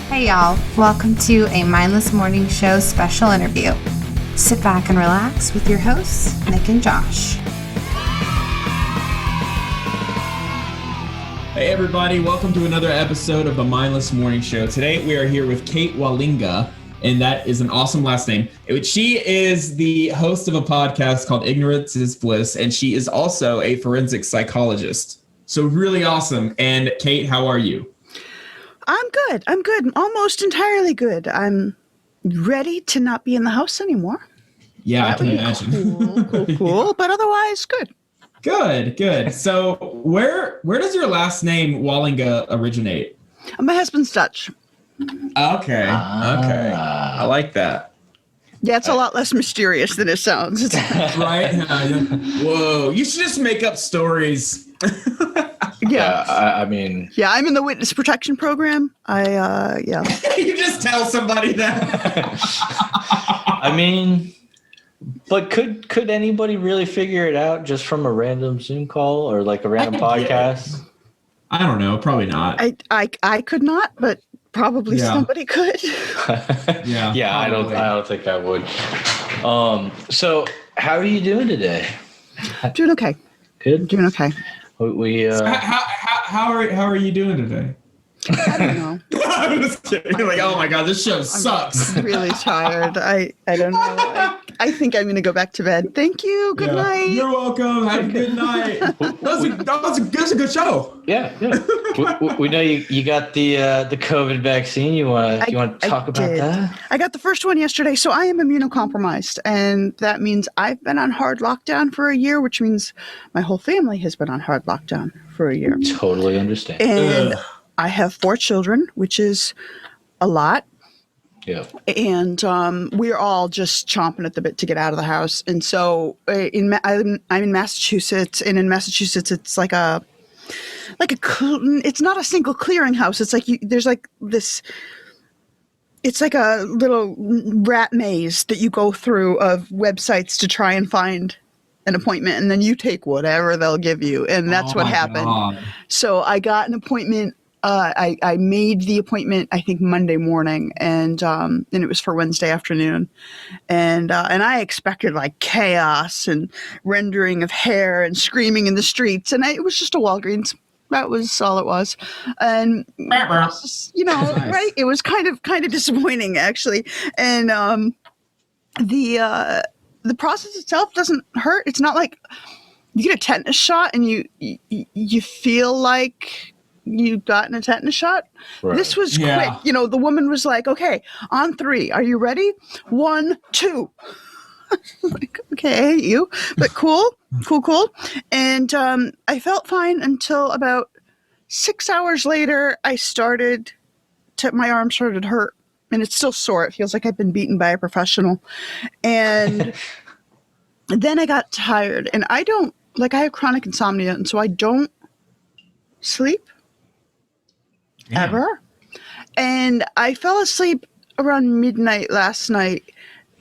Hey y'all, welcome to a Mindless Morning Show special interview. Sit back and relax with your hosts, Nick and Josh. Hey everybody, welcome to another episode of the Mindless Morning Show. Today we are here with Kate Walinga, and that is an awesome last name. She is the host of a podcast called Ignorance is Bliss, and she is also a forensic psychologist. So really awesome. And Kate, how are you? I'm good. Almost entirely good. I'm ready to not be in the house anymore. Yeah, I can imagine. Cool. But otherwise, good. Good. So where does your last name Walinga originate? My husband's Dutch. Okay. I like that. Yeah, it's a lot less mysterious than it sounds. Right? Whoa, you should just make up stories. Yeah. I'm in the witness protection program. You just tell somebody that. But could anybody really figure it out just from a random Zoom call or like a random podcast? I don't know. Probably not. I could not, but probably somebody could. Yeah. I don't think I would. So how are you doing today? Doing okay. Good. Doing okay. So how are you doing today? I don't know. I'm just kidding. You're like, oh my god, this show sucks. I'm really tired. I don't know. I think I'm going to go back to bed. Thank you. Good night. You're welcome. Have a good night. That was a good show. Yeah. We know you got the COVID vaccine. You want to talk about that? I got the first one yesterday, so I am immunocompromised, and that means I've been on hard lockdown for a year, which means my whole family has been on hard lockdown for a year. Totally understand. And I have 4 children, which is a lot. Yeah. And we're all just chomping at the bit to get out of the house. And so I'm in Massachusetts, and in Massachusetts, it's it's not a single clearinghouse. It's like there's like this. It's like a little rat maze that you go through of websites to try and find an appointment, and then you take whatever they'll give you, and that's what happened. God. So I got an appointment. I made the appointment, I think, Monday morning, and it was for Wednesday afternoon, and I expected like chaos and rendering of hair and screaming in the streets, and it was just a Walgreens. That was all it was, and it was just, nice. Right? It was kind of disappointing actually, and the process itself doesn't hurt. It's not like you get a tetanus shot and you feel like you've gotten a tetanus shot. Right. This was quick. The woman was like, okay, on 3. Are you ready? 1, 2. Like, okay, I hate you, but cool. And I felt fine until about 6 hours later, my arm started to hurt, and it's still sore. It feels like I've been beaten by a professional. And then I got tired, and I have chronic insomnia, and so I don't sleep. Yeah. Ever. And I fell asleep around midnight last night,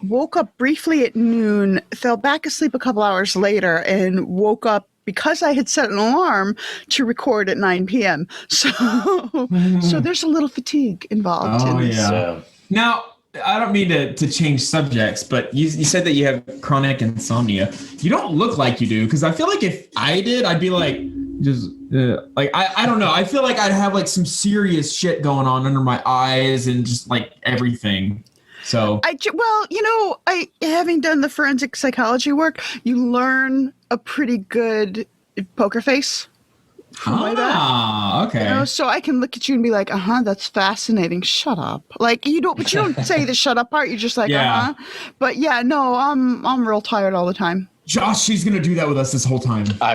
woke up briefly at noon, fell back asleep a couple hours later, and woke up because I had set an alarm to record at 9 p.m. So there's a little fatigue involved in this. Yeah. Now, I don't mean to change subjects, but you said that you have chronic insomnia. You don't look like you do, because I feel like if I did, I'd be like, I don't know. I feel like I'd have like some serious shit going on under my eyes and just like everything. So having done the forensic psychology work, you learn a pretty good poker face. Okay. So I can look at you and be like, that's fascinating. Shut up. Like but you don't say the shut up part. You're just like, But I'm real tired all the time. Josh, she's going to do that with us this whole time. I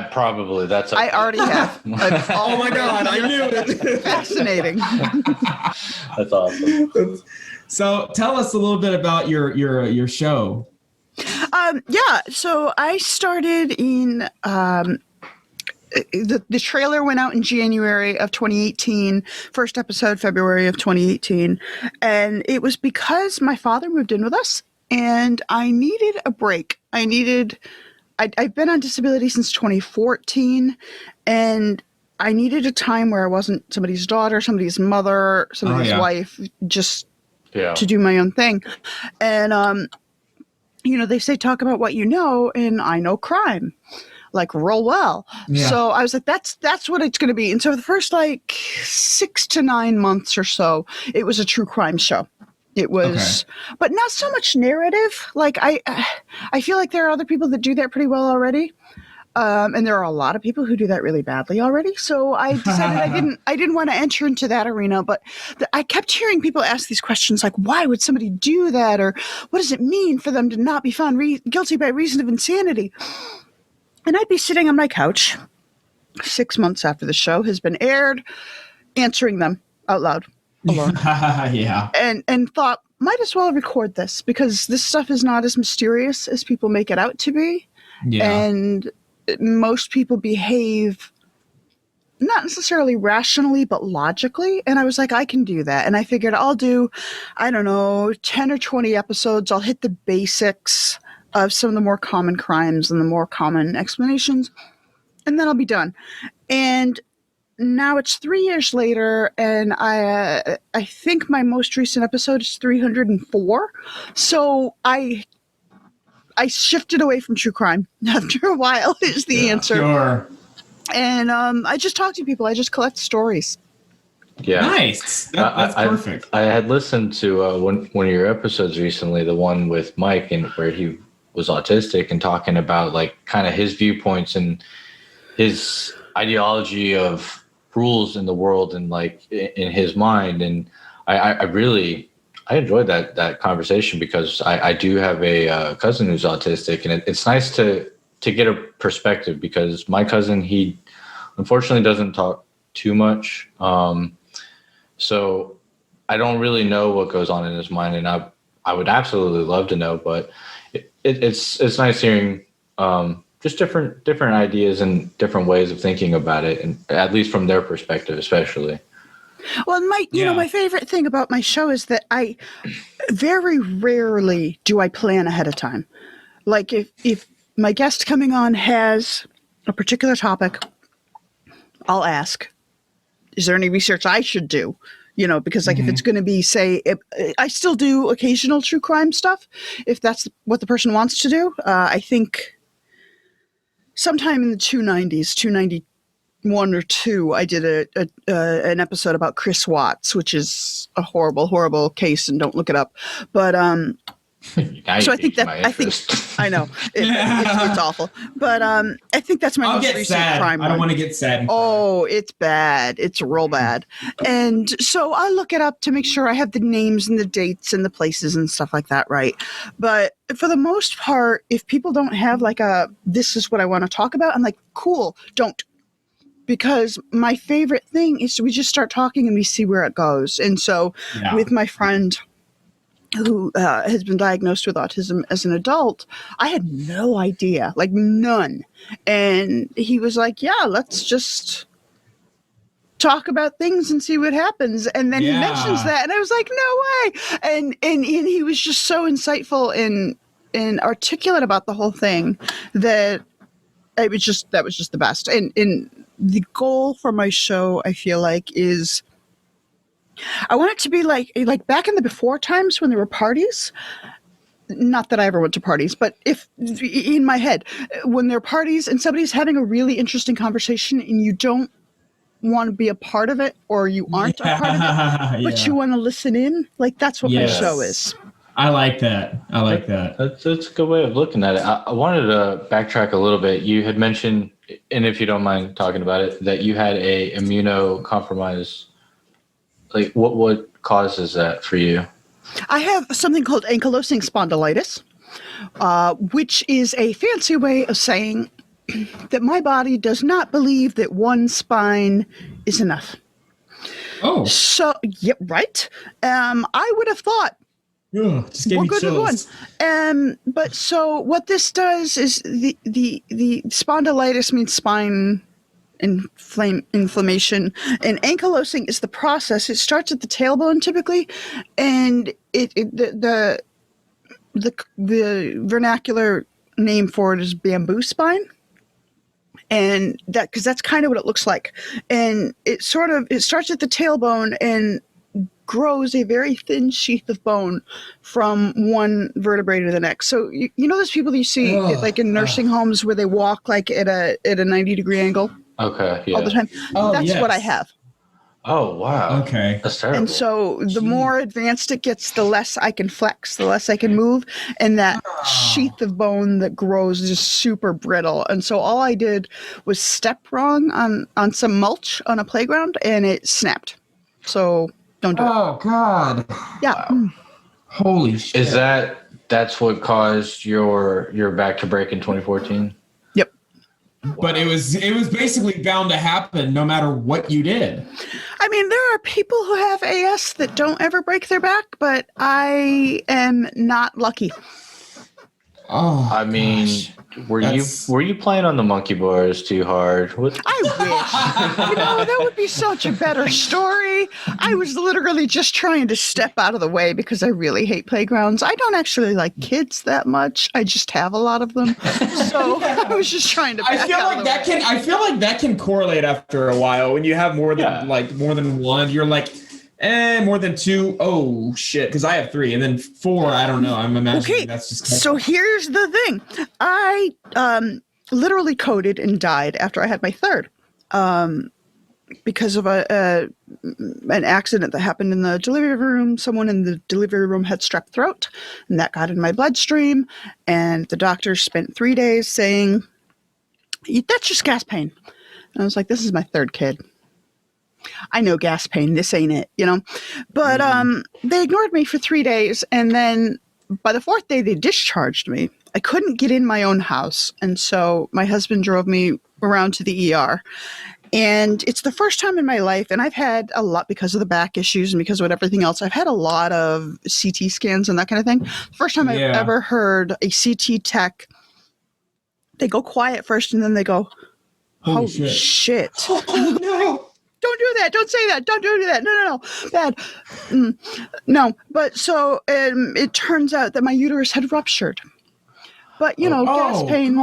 already have. Oh my God, I knew it. Fascinating. That's awesome. So tell us a little bit about your show. So I started in the trailer went out in January of 2018, first episode February of 2018, and it was because my father moved in with us, and I needed a break. I've been on disability since 2014, and I needed a time where I wasn't somebody's daughter, somebody's mother, somebody's wife, just to do my own thing. And, they say talk about what you know, and I know crime, like real well. Yeah. So I was like, that's what it's going to be. And so the first 6 to 9 months or so, it was a true crime show. It was, but not so much narrative. Like I feel like there are other people that do that pretty well already. And there are a lot of people who do that really badly already. So I decided I didn't want to enter into that arena, but I kept hearing people ask these questions like, why would somebody do that? Or what does it mean for them to not be found guilty by reason of insanity? And I'd be sitting on my couch 6 months after the show has been aired, answering them out loud alone. And thought, might as well record this because this stuff is not as mysterious as people make it out to be. Yeah. And most people behave not necessarily rationally, but logically. And I was like, I can do that. And I figured I'll do, 10 or 20 episodes. I'll hit the basics of some of the more common crimes and the more common explanations, and then I'll be done. And now it's 3 years later, and I think my most recent episode is 304. So I shifted away from true crime after a while is the answer. Sure. And I just talk to people. I just collect stories. Yeah. Nice. That's perfect. I had listened to one of your episodes recently, the one with Mike, and where he was autistic and talking about kind of his viewpoints and his ideology of rules in the world and in his mind. And I really enjoyed that conversation because I do have a cousin who's autistic, and it's nice to get a perspective because my cousin, he unfortunately doesn't talk too much. So I don't really know what goes on in his mind, and I would absolutely love to know, but it's nice hearing just different ideas and different ways of thinking about it, and at least from their perspective, especially. Well, my favorite thing about my show is that I very rarely do I plan ahead of time. Like if my guest coming on has a particular topic, I'll ask, is there any research I should do? Because if it's going to be, say, I still do occasional true crime stuff, if that's what the person wants to do. I think sometime in the 291 or 2, I did an episode about Chris Watts, which is a horrible, horrible case, and don't look it up. But so I think I know it's awful, but I think that's my most recent crime one. I don't want to get sad. Oh, it's bad. It's real bad. And so I look it up to make sure I have the names and the dates and the places and stuff like that right. But for the most part, if people don't have this is what I want to talk about, I'm like, cool, don't. Because my favorite thing is we just start talking and we see where it goes. And so with my friend who has been diagnosed with autism as an adult, I had no idea, none. And he was like, yeah, let's just talk about things and see what happens. And then he mentions that, and I was like, no way. And he was just so insightful and articulate about the whole thing that that was just the best. And the goal for my show, I feel like, is I want it to be like back in the before times when there were parties. Not that I ever went to parties, but if in my head, when there are parties and somebody's having a really interesting conversation and you don't want to be a part of it, or you aren't a part of it, but you want to listen in, that's what my show is. I like that. That's a good way of looking at it. I wanted to backtrack a little bit. You had mentioned, and if you don't mind talking about it, that you had a immunocompromised. What causes that for you? I have something called ankylosing spondylitis, which is a fancy way of saying that my body does not believe that one spine is enough. Oh. So, yeah, right. I would have thought, just gave me chills. But so what this does is the spondylitis means spine inflammation, and ankylosing is the process. It starts at the tailbone typically, and the vernacular name for it is bamboo spine. And because that's kind of what it looks like. And it starts at the tailbone and grows a very thin sheath of bone from one vertebrae to the next. So you know those people that you see like in nursing homes where they walk like at a 90-degree angle? Okay, yeah. All the time. That's what I have. Oh, wow. Okay. That's terrible. And so the more advanced it gets, the less I can flex, the less I can move. And that sheath of bone that grows is just super brittle. And so all I did was step wrong on some mulch on a playground and it snapped. So don't do it. Oh, God. Yeah. Wow. Holy shit. Is that's what caused your back to break in 2014? Yep. But it was basically bound to happen no matter what you did. I mean, there are people who have AS that don't ever break their back, but I am not lucky. Oh, I mean, were you playing on the monkey bars too hard? I wish. That would be such a better story. I was literally just trying to step out of the way because I really hate playgrounds. I don't actually like kids that much. I just have a lot of them. So I was just trying to I feel like that can correlate after a while when you have more than one. You're like, more than two. Oh shit! Because I have 3, and then 4. I don't know. I'm imagining that's just. So here's the thing: I literally coded and died after I had my 3rd, because of an accident that happened in the delivery room. Someone in the delivery room had strep throat, and that got in my bloodstream. And the doctor spent 3 days saying, "That's just gas pain." And I was like, "This is my 3rd kid. I know gas pain. This ain't it, you know." But they ignored me for 3 days, and then by the 4th day, they discharged me. I couldn't get in my own house, and so my husband drove me around to the ER. And it's the first time in my life, and I've had a lot because of the back issues and because of everything else. I've had a lot of CT scans and that kind of thing. The first time I've ever heard a CT tech, they go quiet first, and then they go, "Holy shit. Oh no. Don't do that. Don't say that. Don't do that. No. Bad." No. But so it turns out that my uterus had ruptured. But, gas pain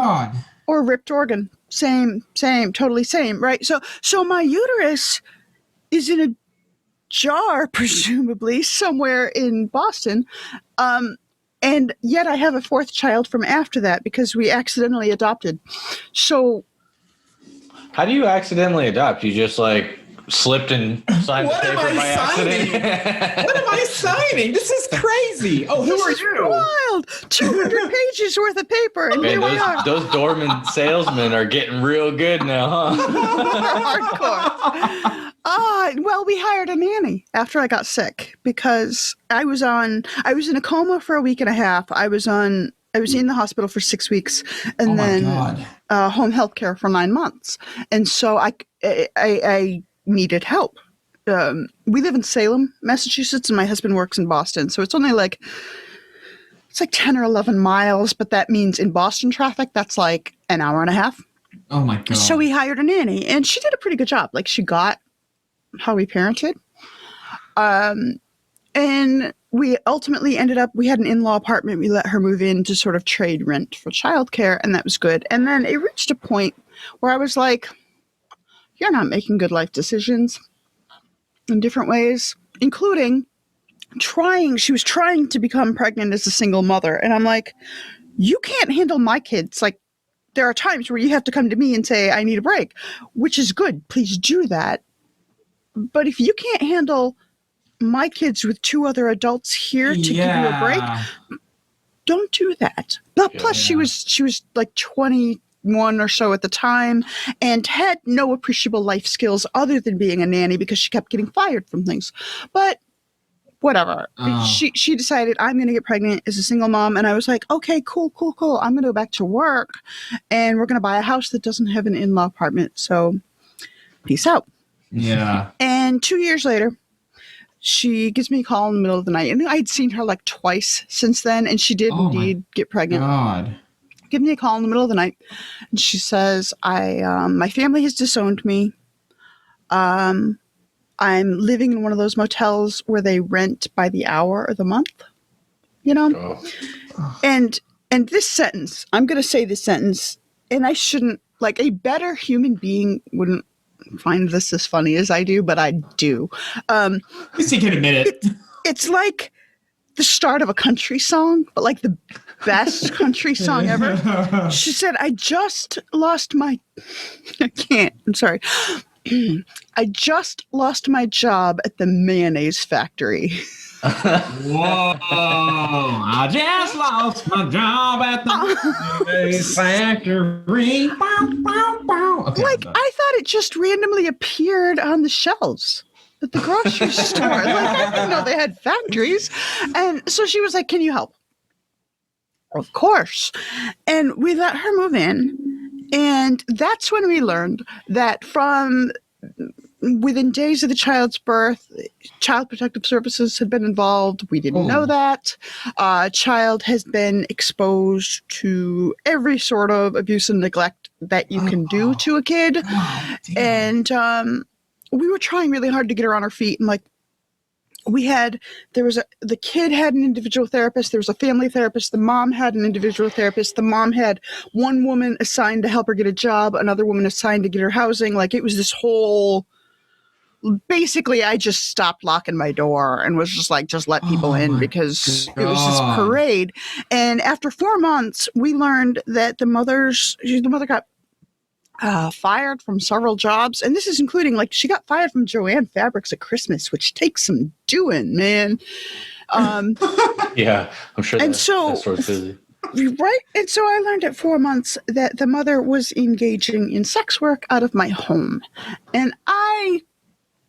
or ripped organ, same, totally same, right? So my uterus is in a jar, presumably, somewhere in Boston. And yet I have a 4th child from after that because we accidentally adopted. So how do you accidentally adopt? You just slipped and signed the paper by accident? What am I signing? This is crazy. Oh, who are you? Wild. 200 pages worth of paper. And man, those doorman salesmen are getting real good now, huh? Hardcore. Well, we hired a nanny after I got sick because I was in a coma for a week and a half. I was in the hospital for 6 weeks and then home health care for 9 months. And so I needed help. We live in Salem, Massachusetts, and my husband works in Boston. So it's only it's 10 or 11 miles, but that means in Boston traffic, that's an hour and a half. Oh my God. So we hired a nanny and she did a pretty good job. She got how we parented. And we ultimately ended up, we had an in-law apartment. We let her move in to sort of trade rent for childcare, and that was good. And then it reached a point where I was like, "You're not making good life decisions in different ways," including she was trying to become pregnant as a single mother. And I'm like, "You can't handle my kids. There are times where you have to come to me and say, I need a break," which is good. Please do that. But if you can't handle my kids with 2 other adults here to give you a break, don't do that. But plus she was 21 or so at the time and had no appreciable life skills other than being a nanny because she kept getting fired from things. But whatever. She decided, I'm going to get pregnant as a single mom. And I was like, okay, cool. I'm going to go back to work and we're going to buy a house that doesn't have an in-law apartment. So peace out. Yeah. And 2 years later, she gives me a call in the middle of the night. And I'd seen her twice since then. And she did indeed get pregnant. God. Give me a call in the middle of the night. And she says, my family has disowned me. I'm living in one of those motels where they rent by the hour or the month, And this sentence, I'm going to say this sentence, and I shouldn't like a better human being wouldn't find this as funny as I do, but I do. Least you can admit it. It's like the start of a country song, but like the best country song ever. She said, I just lost my, I can't, I'm sorry. I just lost my job at the mayonnaise factory. Whoa! I just lost my job at the mayonnaise factory. Okay, like, I thought it just randomly appeared on the shelves at the grocery store. Like, I didn't know they had factories. And so she was like, can you help? Of course. And we let her move in. And that's when we learned that from within days of the child's birth, Child Protective Services had been involved. We didn't know that. Child has been exposed to every sort of abuse and neglect that you can do to a kid. And we were trying really hard to get her on her feet. And like, the kid had an individual therapist. There was a family therapist. The mom had an individual therapist. The mom had one woman assigned to help her get a job, another woman assigned to get her housing. Like, it was this whole, basically I just stopped locking my door and was just like, just let people in, because it was this parade. And after 4 months, we learned that the mother got fired from several jobs, and this is including, like, she got fired from Joanne Fabrics at Christmas, which takes some doing, man. Yeah, I'm sure. And that's busy. Right, and so I learned at 4 months that the mother was engaging in sex work out of my home, and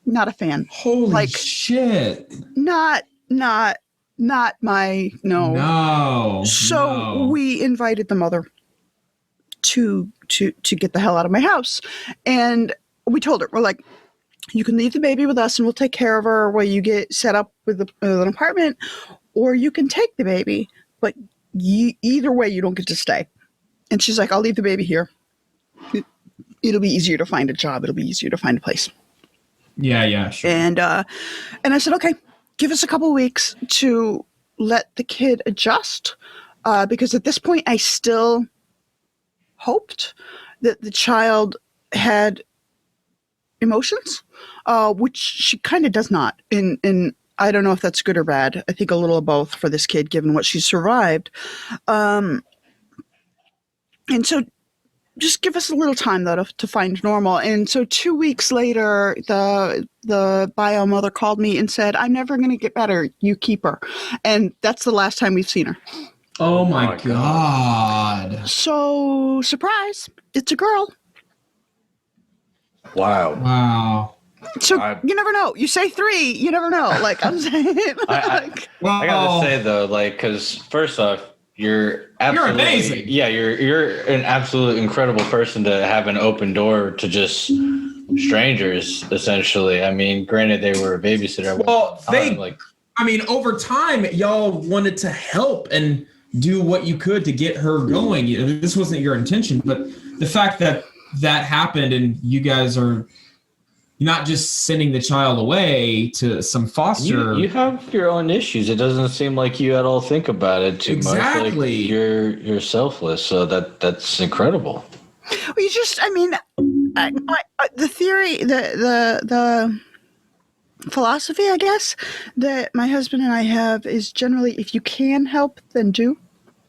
not a fan. Holy shit! Not my no. No. So we invited the mother to get the hell out of my house. And we told her, we're like, you can leave the baby with us and we'll take care of her while you get set up with an apartment, or you can take the baby, but either way, you don't get to stay. And she's like, I'll leave the baby here. It'll be easier to find a job. It'll be easier to find a place. Yeah, sure. And I said, okay, give us a couple weeks to let the kid adjust. Because at this point, I still hoped that the child had emotions, which she kind of does not. And I don't know if that's good or bad. I think a little of both for this kid, given what she survived. And so just give us a little time, though, to find normal. And so 2 weeks later, the bio mother called me and said, I'm never going to get better. You keep her. And that's the last time we've seen her. Oh my God. So, surprise, it's a girl. Wow. So, you never know. You say 3, you never know. Like, I'm saying. I gotta say, though, like, because first off, you're amazing. Yeah, you're an absolute incredible person to have an open door to just strangers, essentially. I mean, granted, they were a babysitter. Well, over time, y'all wanted to help and do what you could to get her going. This wasn't your intention, but the fact that happened and you guys are not just sending the child away to some foster. You have your own issues. It doesn't seem like you at all think about it too much. Like you're selfless. So that's incredible. Well, the theory, the philosophy, I guess, that my husband and I have is generally, if you can help, then do.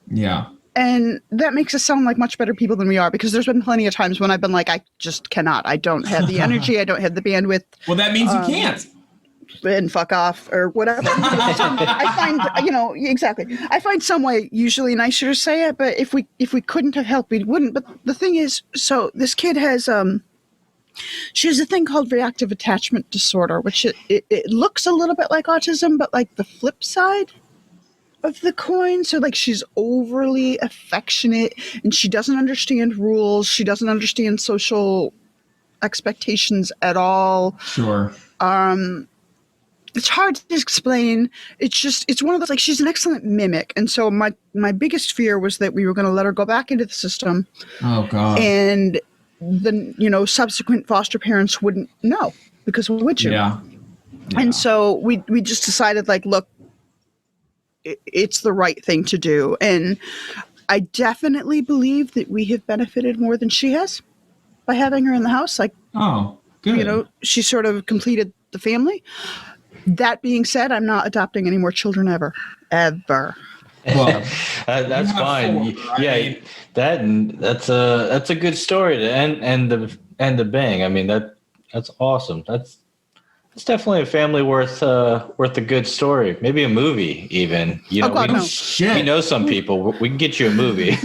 Yeah. And that makes us sound like much better people than we are, because there's been plenty of times when I've been like, I just cannot. I don't have the energy. I don't have the bandwidth. Well, that means you can't. And fuck off or whatever. I find, exactly. I find some way usually nicer to say it, but if we couldn't have helped, we wouldn't. But the thing is, so this kid has, she has a thing called reactive attachment disorder, which it looks a little bit like autism, but like the flip side of the coin. So like she's overly affectionate and she doesn't understand rules. She doesn't understand social expectations at all. Sure. It's hard to explain. It's one of those, like, she's an excellent mimic. And so my biggest fear was that we were going to let her go back into the system. Oh God. And the, subsequent foster parents wouldn't know, because would you? Yeah. And so we just decided, like, look, it's the right thing to do. And I definitely believe that we have benefited more than she has. by having her in the house. Like, oh, good. You know, she sort of completed the family. That being said, I'm not adopting any more children ever. Well, that's fine. Four, right? Yeah, that's a good story to end the bang. I mean, that's awesome. That's definitely a family worth a good story. Maybe a movie even. You know, oh God, no. We know some people. We can get you a movie.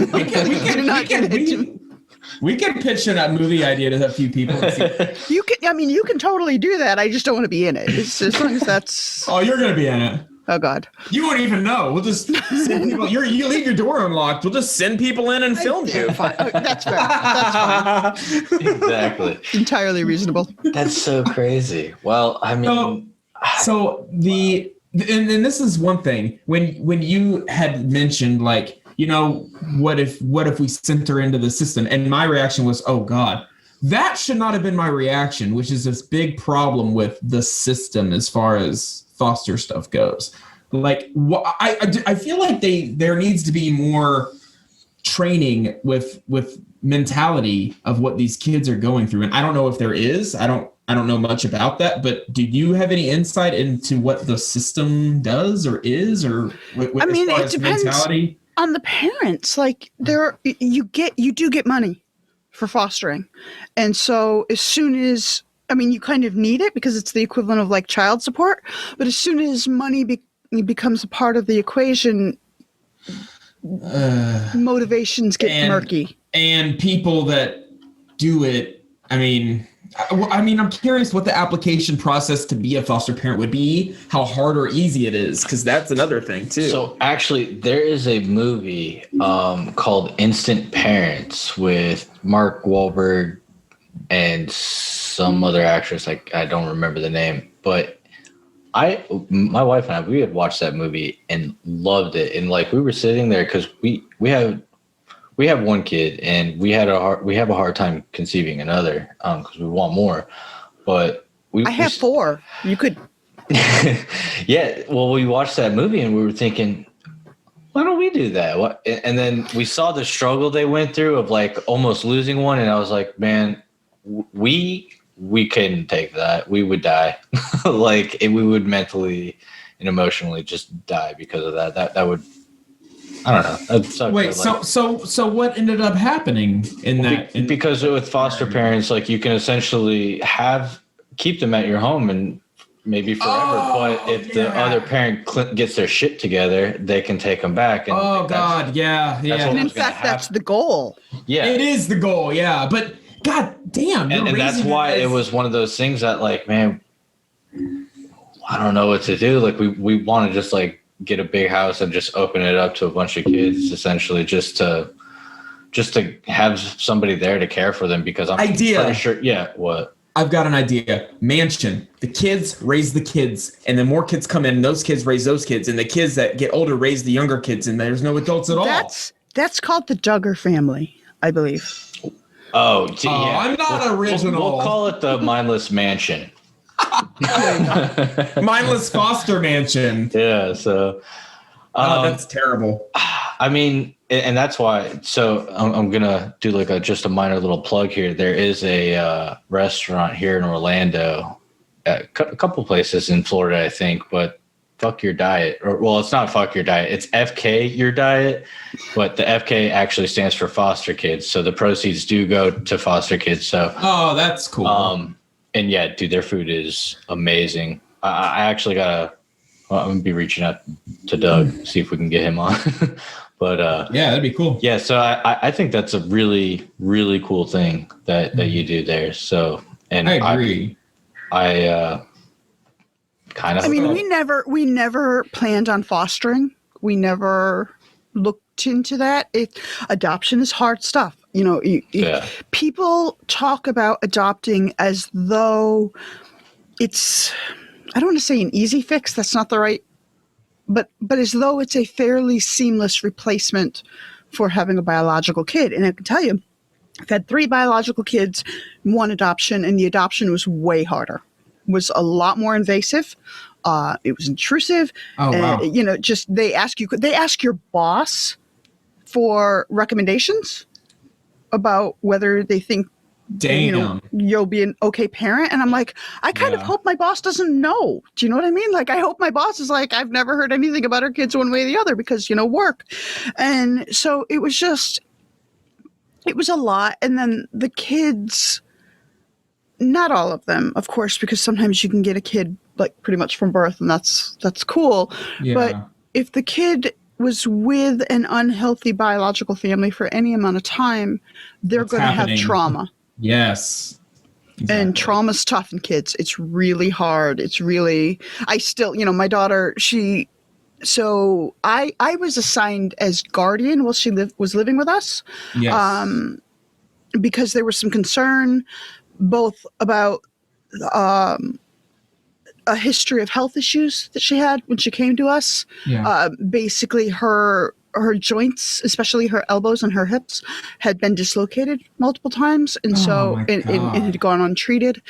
We can pitch in that movie idea to a few people. And see. You can totally do that. I just don't want to be in it. It's as long as that's. Oh, you're gonna be in it. Oh God. You won't even know. We'll just send people. You leave your door unlocked. We'll just send people in and film you. That's fair. That's fine. Exactly. Entirely reasonable. That's so crazy. Well, I mean, and this is one thing when you had mentioned, like, you know, what if we sent her into the system? And my reaction was, oh God, that should not have been my reaction, which is this big problem with the system as far as foster stuff goes. Like, I feel like there needs to be more training with mentality of what these kids are going through. And I don't know if there is. I don't know much about that, but do you have any insight into what the system does or is, or it depends mentality? On the parents. Like, you do get money for fostering, and so as soon as you kind of need it because it's the equivalent of like child support, but as soon as money becomes a part of the equation, motivations get murky. And people that do it, I'm curious what the application process to be a foster parent would be, how hard or easy it is, because that's another thing too. So actually, there is a movie called Instant Parents with Mark Wahlberg and some other actress. I don't remember the name, but my wife and I, we had watched that movie and loved it. And like, we were sitting there because we have one kid and we have a hard time conceiving another because we want more, but I have 4. You could. Yeah. Well, we watched that movie and we were thinking, why don't we do that? And then we saw the struggle they went through of like almost losing one. And I was like, man, we couldn't take that. We would die. Like, we would mentally and emotionally just die because of that. That would, I don't know. That sucked. Wait, so what ended up happening in that? Because with foster parents, like, you can essentially keep them at your home and maybe forever. But if the other parent gets their shit together, they can take them back. And yeah. And in fact, that's the goal. Yeah, it is the goal. Yeah, but God damn, and that's why it was one of those things that, like, man, I don't know what to do. Like, we want to just like get a big house and just open it up to a bunch of kids, essentially, just to have somebody there to care for them. Because I'm pretty sure. Yeah, what? I've got an idea. Mansion. The kids raise the kids, and then more kids come in. And those kids raise those kids, and the kids that get older raise the younger kids, and there's no adults at all. That's called the Duggar family, I believe. Oh, yeah. I'm not original. We'll call it the Mindless Mansion. Mindless Foster Mansion. Yeah, so that's terrible. I mean, and that's why. So I'm gonna do like just a minor little plug here. There is a restaurant here in Orlando, a couple places in Florida, I think, but Fuck Your Diet, it's not Fuck Your Diet, it's FK Your Diet, but the FK actually stands for foster kids, so the proceeds do go to foster kids. So that's cool. And yeah, dude, their food is amazing. I actually I'm gonna be reaching out to Doug, see if we can get him on. But yeah, that'd be cool. Yeah, so I think that's a really, really cool thing that you do there. So, and I agree. We never planned on fostering. We never looked into that. Adoption is hard stuff. You know, people talk about adopting as though it's, I don't want to say an easy fix. That's not the right, but as though it's a fairly seamless replacement for having a biological kid. And I can tell you, I've had 3 biological kids, 1 adoption, and the adoption was way harder. Was a lot more invasive. It was intrusive. Oh, wow. You know, just they ask your boss for recommendations about whether they think Damn. You'll be an okay parent. And I'm like, I kind of hope my boss doesn't know. Do you know what I mean? Like, I hope my boss is like, I've never heard anything about our kids one way or the other because, work. And so it was a lot. And then the kids, not all of them, of course, because sometimes you can get a kid like pretty much from birth, and that's cool. Yeah. But if the kid was with an unhealthy biological family for any amount of time, they're going to have trauma. Yes. Exactly. And trauma's tough in kids. It's really hard. I still, my daughter, so I was assigned as guardian while she was living with us. Yes. Because there was some concern both about a history of health issues that she had when she came to us. Yeah. Basically her joints, especially her elbows and her hips, had been dislocated multiple times. And it had gone untreated.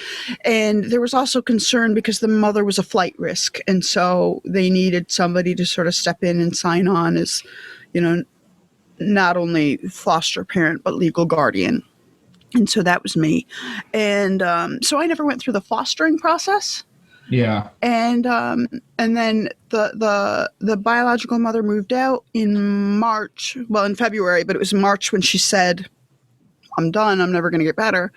And there was also concern because the mother was a flight risk. And so they needed somebody to sort of step in and sign on as, not only foster parent, but legal guardian. And so that was me. And so I never went through the fostering process. Yeah. And then the biological mother moved out in February, but it was March when she said, I'm done. I'm never going to get better.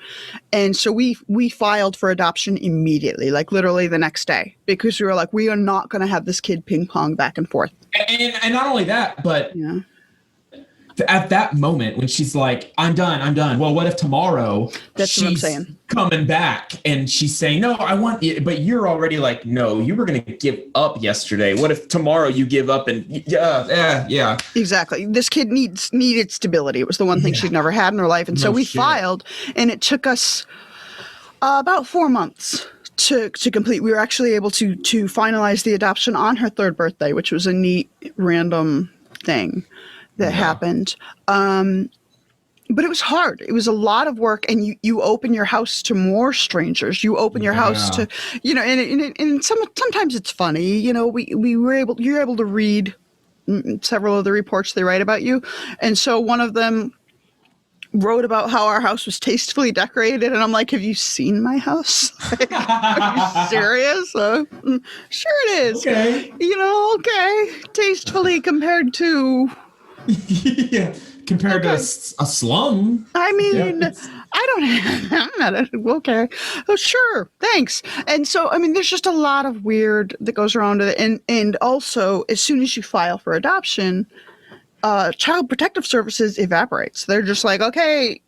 And so we filed for adoption immediately, like literally the next day, because we were like, we are not going to have this kid ping pong back and forth. And not only that, but at that moment when she's like, I'm done. Well, what if tomorrow she's coming back and she's saying, no, I want you, but you're already like, no, you were going to give up yesterday. What if tomorrow you give up? And yeah. Exactly. This kid needed stability. It was the one thing she'd never had in her life. And so we filed, and it took us about 4 months to complete. We were actually able to finalize the adoption on her 3rd birthday, which was a neat random thing that happened. But it was hard. It was a lot of work, and you open your house to more strangers. You open your house to, and sometimes it's funny. You're able to read several of the reports they write about you. And so one of them wrote about how our house was tastefully decorated, and I'm like, have you seen my house? Like, are you serious? Sure it is. Okay. Okay. Tastefully compared to... yeah, compared to a slum. I mean, I'm not okay. Oh, sure, thanks. And so, there's just a lot of weird that goes around with it. And also, as soon as you file for adoption, Child Protective Services evaporates. They're just like, okay,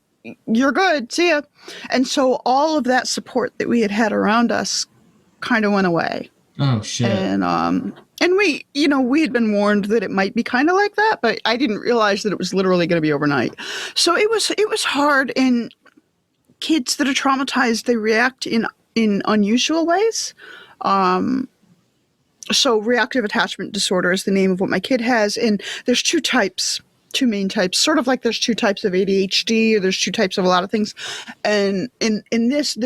you're good, see ya. And so all of that support that we had around us kind of went away. Oh, shit. And we had been warned that it might be kind of like that, but I didn't realize that it was literally going to be overnight. So it was hard. And kids that are traumatized, they react in unusual ways. So reactive attachment disorder is the name of what my kid has. And there's two main types, sort of like there's 2 types of ADHD, or there's 2 types of a lot of things. And in this,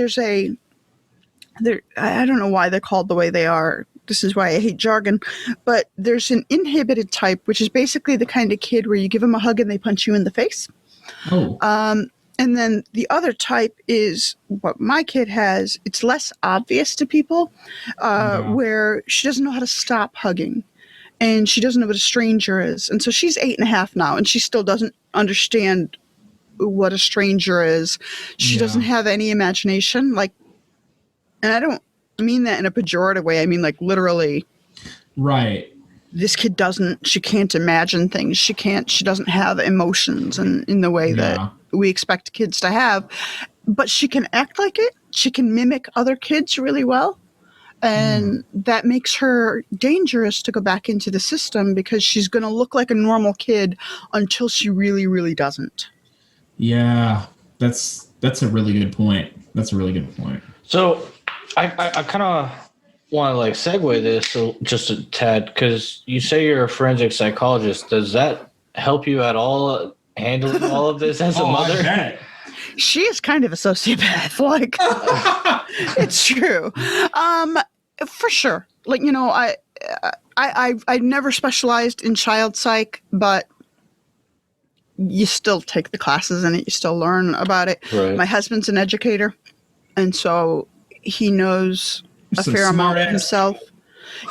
I don't know why they're called the way they are. This is why I hate jargon, but there's an inhibited type, which is basically the kind of kid where you give them a hug and they punch you in the face. Oh. And then the other type is what my kid has. It's less obvious to people, where she doesn't know how to stop hugging, and she doesn't know what a stranger is. And so she's 8.5 now, and she still doesn't understand what a stranger is. She doesn't have any imagination. And I don't mean that in a pejorative way. I mean, like, literally. Right. This kid she can't imagine things. She doesn't have emotions in the way that we expect kids to have, but she can act like it. She can mimic other kids really well. And that makes her dangerous to go back into the system, because she's going to look like a normal kid until she really, really doesn't. Yeah, that's a really good point. So I kind of want to segue this just a tad, because you say you're a forensic psychologist. Does that help you at all handling all of this as a mother? She is kind of a sociopath. It's true. For sure. I never specialized in child psych, but you still take the classes in it. You still learn about it. Right. My husband's an educator, and so he knows a fair amount himself.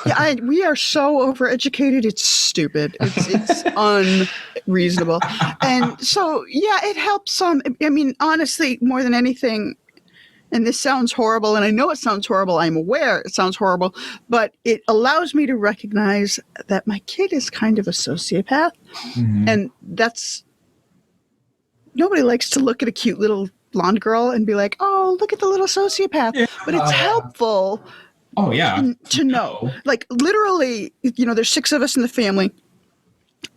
Yeah, we are so overeducated. It's stupid. It's unreasonable. And so, yeah, it helps. I mean, honestly, more than anything, and this sounds horrible, and I know it sounds horrible. I'm aware it sounds horrible, but it allows me to recognize that my kid is kind of a sociopath. Mm-hmm. And nobody likes to look at a cute little blonde girl and be like, oh, look at the little sociopath. Yeah. But it's helpful. Oh, yeah. To know. Like, literally, there's 6 of us in the family,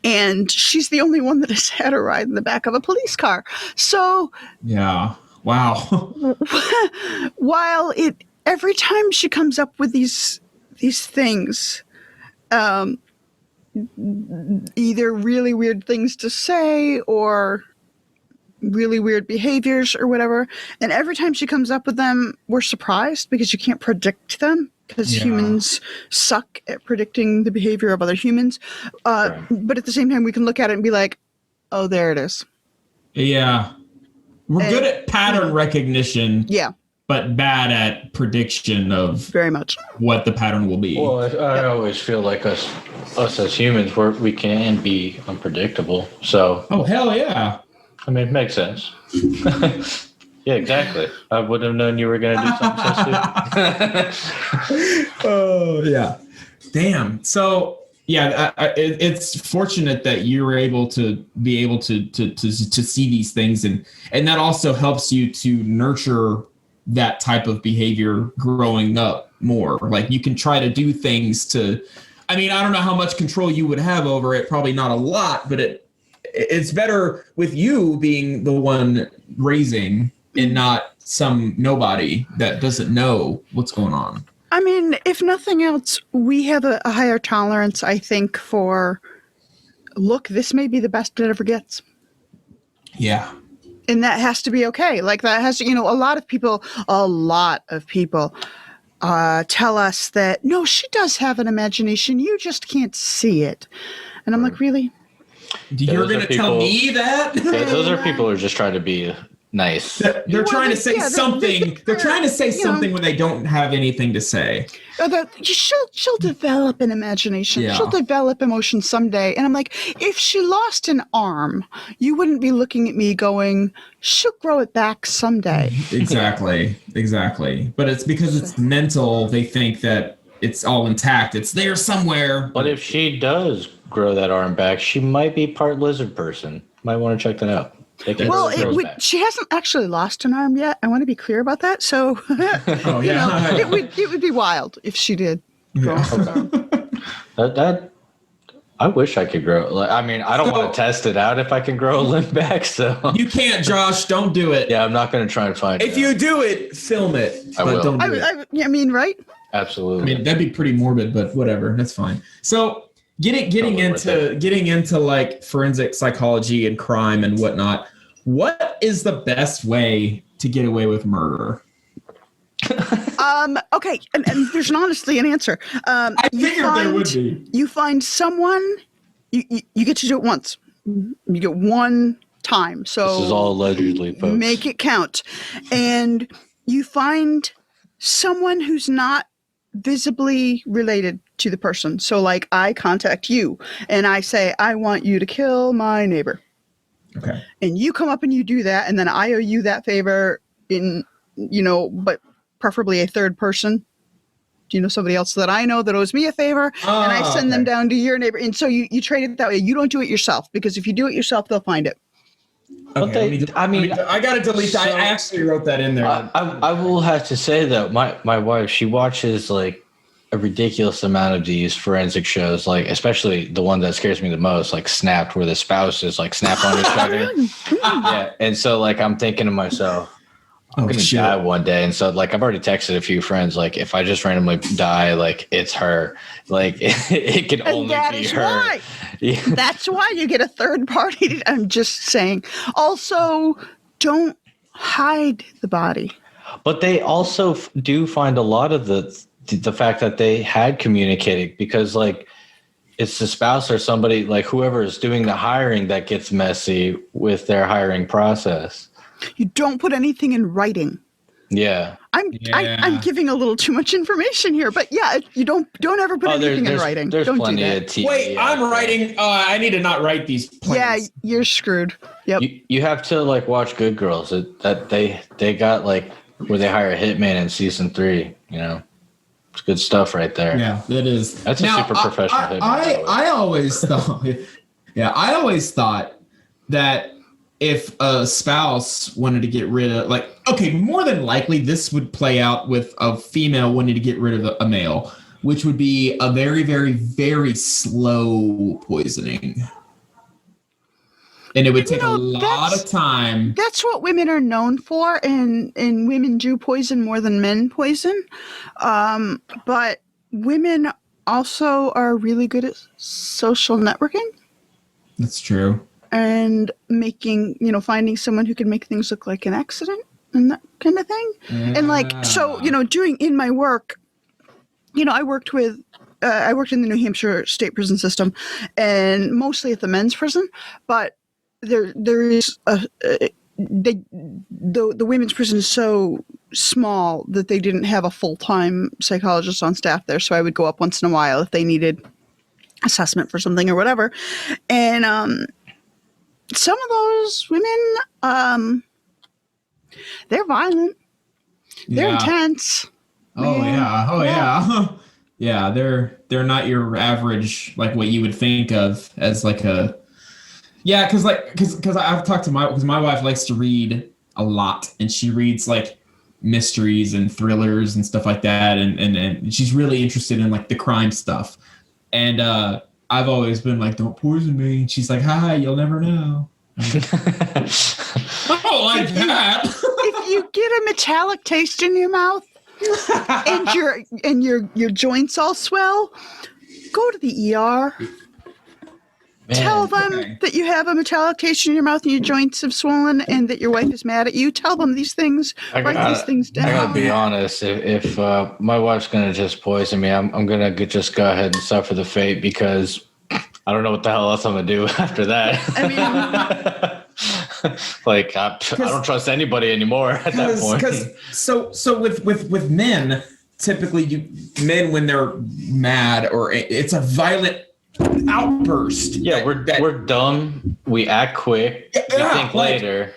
and she's the only one that has had a ride in the back of a police car. So. Yeah. Wow. While every time she comes up with these things, either really weird things to say or really weird behaviors or whatever. And every time she comes up with them, we're surprised because you can't predict them because humans suck at predicting the behavior of other humans. But at the same time, we can look at it and be like, oh, there it is. Yeah. We're good at pattern recognition. Yeah. But bad at prediction of very much what the pattern will be. Well, I always feel like us as humans, we can be unpredictable. So. Oh, hell yeah. I mean, it makes sense. Yeah, exactly. I wouldn't have known you were going to do something so soon. Oh, yeah. Damn. So, yeah, it's fortunate that you were able to see these things. And that also helps you to nurture that type of behavior growing up more. Like, you can try to do things to, I mean, I don't know how much control you would have over it. Probably not a lot, but it's better with you being the one raising and not some nobody that doesn't know what's going on. I mean, if nothing else, we have a higher tolerance, I think, for, look, this may be the best it ever gets. Yeah. And that has to be okay. Like, that has to, a lot of people tell us that, no, she does have an imagination. You just can't see it. And I'm like, really? You're going to tell me that? Yeah, those are people who are just trying to be nice. They're trying to say something. They're trying to say something when they don't have anything to say. She'll develop an imagination. Yeah. She'll develop emotion someday. And I'm like, if she lost an arm, you wouldn't be looking at me going, she'll grow it back someday. Exactly. But it's because it's mental. They think that it's all intact. It's there somewhere. But if she does grow that arm back, she might be part lizard person. Might want to check that out. Well, she hasn't actually lost an arm yet. I want to be clear about that. So, it would be wild if she did. Yeah. That I wish I could grow. I mean, I don't want to test it out if I can grow a limb back. So you can't, Josh. Don't do it. Yeah, I'm not going to try and find it. If you do it, film it. I will. Don't do it. I mean, right? Absolutely. I mean, that'd be pretty morbid, but whatever. That's fine. So. Getting into like forensic psychology and crime and whatnot, what is the best way to get away with murder? Okay, and there's honestly an answer. I figured there would be. You find someone, you get to do it once. You get one time. So this is all allegedly, folks. Make it count. And you find someone who's not visibly related to the person. So, like, I contact you and I say, I want you to kill my neighbor. Okay. And you come up and you do that, and then I owe you that favor but preferably a third person. Do you know somebody else that I know that owes me a favor? And I send them down to your neighbor. And so you trade it that way. You don't do it yourself, because if you do it yourself, they'll find it. Okay. I got to delete that. I actually wrote that in there. I will have to say, though, my wife, she watches like a ridiculous amount of these forensic shows, like especially the one that scares me the most, like Snapped, where the spouses like snap on each other. Yeah. And so like I'm thinking to myself, I'm going to die one day. And so like I've already texted a few friends, like if I just randomly die, like it's her. Like it can only be her. Why. Yeah. That's why you get a third party. I'm just saying. Also, don't hide the body. But they also do find a lot of the fact that they had communicated, because like it's the spouse or somebody, like whoever is doing the hiring, that gets messy with their hiring process. You don't put anything in writing. Yeah. I'm giving a little too much information here, but yeah, you don't ever put anything in writing. There's don't plenty do that. of TV. Wait, I'm writing. I need to not write these plans. Yeah, you're screwed. Yep. You have to like watch Good Girls. That they got like where they hire a hitman in season 3. You know, it's good stuff right there. Yeah, that is. That's a super professional hitman. I always thought. Yeah, I always thought that if a spouse wanted to get rid of, like, okay, more than likely this would play out with a female wanting to get rid of a male, which would be a very, very, very slow poisoning. And it would take a lot of time. That's what women are known for, and women do poison more than men poison. But women also are really good at social networking. That's true. And making, finding someone who can make things look like an accident and that kind of thing. Yeah. And like, so, doing in my work, I worked in the New Hampshire state prison system, and mostly at the men's prison, but there is the women's prison is so small that they didn't have a full-time psychologist on staff there. So I would go up once in a while if they needed assessment for something or whatever. And, some of those women, they're violent. They're intense. Oh, man. Yeah. Oh, yeah. Yeah, they're not your average, like what you would think of as like a, yeah, because I've talked to because my wife likes to read a lot, and she reads like mysteries and thrillers and stuff like that, and she's really interested in like the crime stuff, and I've always been like, don't poison me. And she's like, hi, you'll never know. I don't like that. If you get a metallic taste in your mouth and your joints all swell, go to the ER. Man, tell them that you have a metallic taste in your mouth and your joints have swollen and that your wife is mad at you. Tell them these things. Write these things down. I gotta be honest. If my wife's gonna just poison me, I'm gonna just go ahead and suffer the fate, because I don't know what the hell else I'm gonna do after that. I mean, like I don't trust anybody anymore at that point. So with men, typically men when they're mad or it's a violent outburst. Yeah, we're dumb. We act quick. We think later.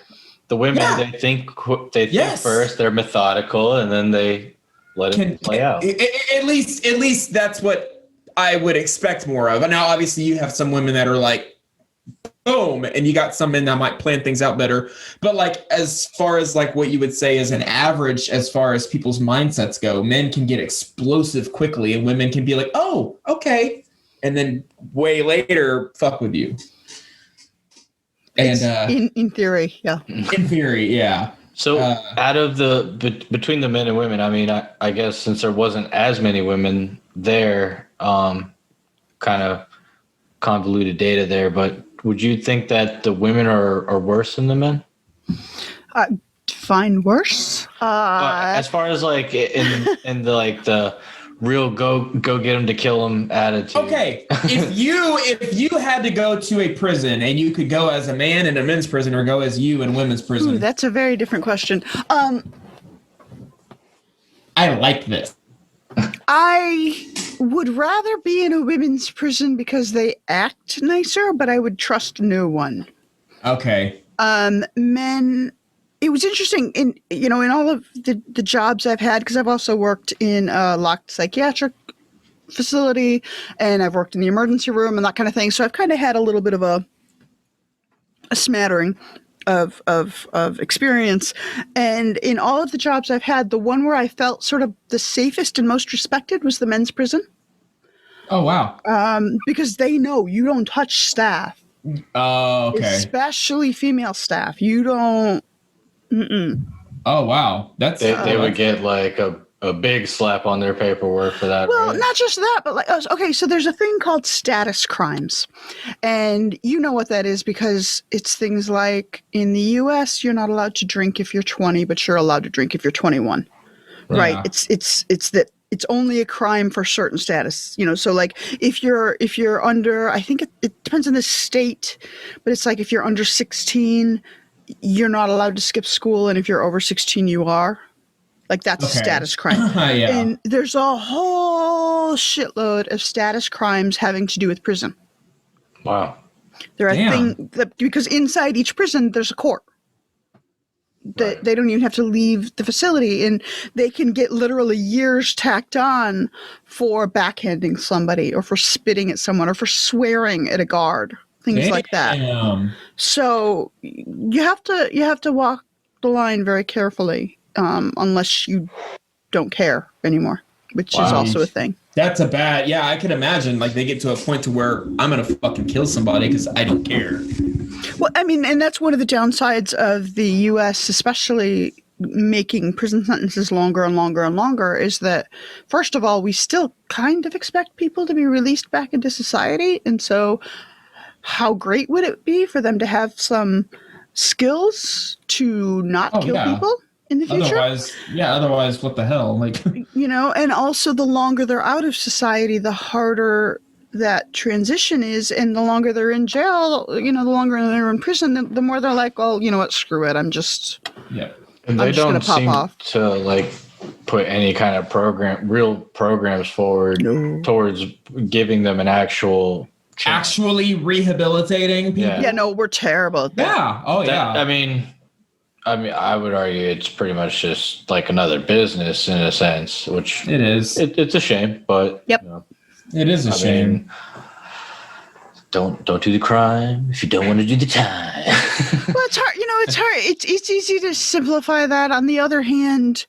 The women, they think first. They're methodical, and then they let it play out. At least that's what I would expect more of. Now, obviously, you have some women that are like, boom, and you got some men that might plan things out better. But like, as far as like what you would say is an average, as far as people's mindsets go, men can get explosive quickly, and women can be like, oh, okay. And then way later, fuck with you. And in theory, yeah. In theory, yeah. So out of between the men and women, I mean, I guess since there wasn't as many women there, kind of convoluted data there, but would you think that the women are worse than the men? Define worse? As far as like in the like the real go get them to kill them attitude. Okay, if you had to go to a prison and you could go as a man in a men's prison or go as you in women's prison. Ooh, that's a very different question. I like this. I would rather be in a women's prison because they act nicer, but I would trust no one. Okay. Men. It was interesting in all of the jobs I've had, because I've also worked in a locked psychiatric facility and I've worked in the emergency room and that kind of thing. So I've kind of had a little bit of a smattering of experience. And in all of the jobs I've had, the one where I felt sort of the safest and most respected was the men's prison. Oh, wow. Because they know you don't touch staff. Oh, okay. Especially female staff. You don't. Mm-mm. Oh, wow. They would get like a big slap on their paperwork for that. Well, right? Not just that, but like, okay, so there's a thing called status crimes. And you know what that is, because it's things like in the US, you're not allowed to drink if you're 20, but you're allowed to drink if you're 21. Right? It's that it's only a crime for certain status, so like if you're under, I think it depends on the state, but it's like if you're under 16, you're not allowed to skip school, and if you're over 16, you are. Like, that's a status crime. Yeah. And there's a whole shitload of status crimes having to do with prison. Wow. There are things that, because inside each prison there's a court. That they don't even have to leave the facility, and they can get literally years tacked on for backhanding somebody, or for spitting at someone, or for swearing at a guard, things like that. So you have to walk the line very carefully, unless you don't care anymore, which is also a thing. That's I can imagine, like, they get to a point to where I'm gonna fucking kill somebody because I don't care. Well, I mean, and that's one of the downsides of the U.S., especially making prison sentences longer and longer and longer, is that, first of all, we still kind of expect people to be released back into society. And so how great would it be for them to have some skills to not kill people in the future? Otherwise, what the hell? Like, and also the longer they're out of society, the harder that transition is, and the longer they're in jail, the longer they're in prison, the more they're like, well, you know what, screw it, I'm just and they don't seem to like put any kind of real programs forward towards giving them an actually rehabilitating people. We're terrible at that. I mean, I would argue it's pretty much just like another business in a sense, which it is. It's a shame, but it is a shame. Don't do the crime if you don't want to do the time. Well, it's hard. It's hard. It's easy to simplify that. On the other hand,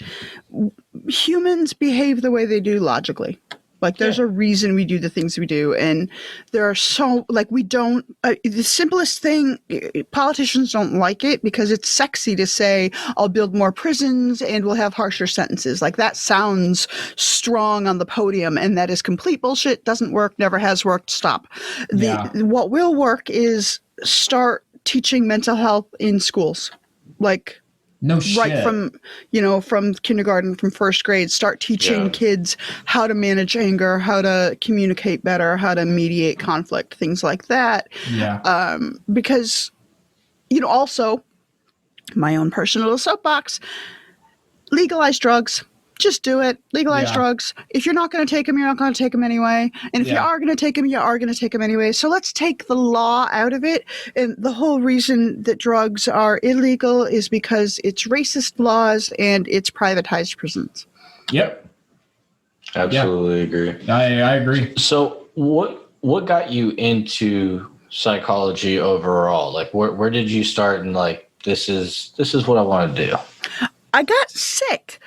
humans behave the way they do logically. Like, there's a reason we do the things we do. And there are we don't, the simplest thing, politicians don't like it because it's sexy to say, I'll build more prisons and we'll have harsher sentences. Like, that sounds strong on the podium, and that is complete bullshit. Doesn't work, never has worked. Stop. What will work is start teaching mental health in schools. Like, no shit. Right from kindergarten, from first grade, start teaching kids how to manage anger, how to communicate better, how to mediate conflict, things like that. Yeah. Because, also, my own personal soapbox, legalize drugs. Just do it. Legalize drugs. If you're not going to take them, you're not going to take them anyway. And if you are going to take them, you are going to take them anyway. So let's take the law out of it. And the whole reason that drugs are illegal is because it's racist laws and it's privatized prisons. Yep. Absolutely agree. I agree. So what got you into psychology overall? Like, where did you start and like, this is what I want to do? I got sick.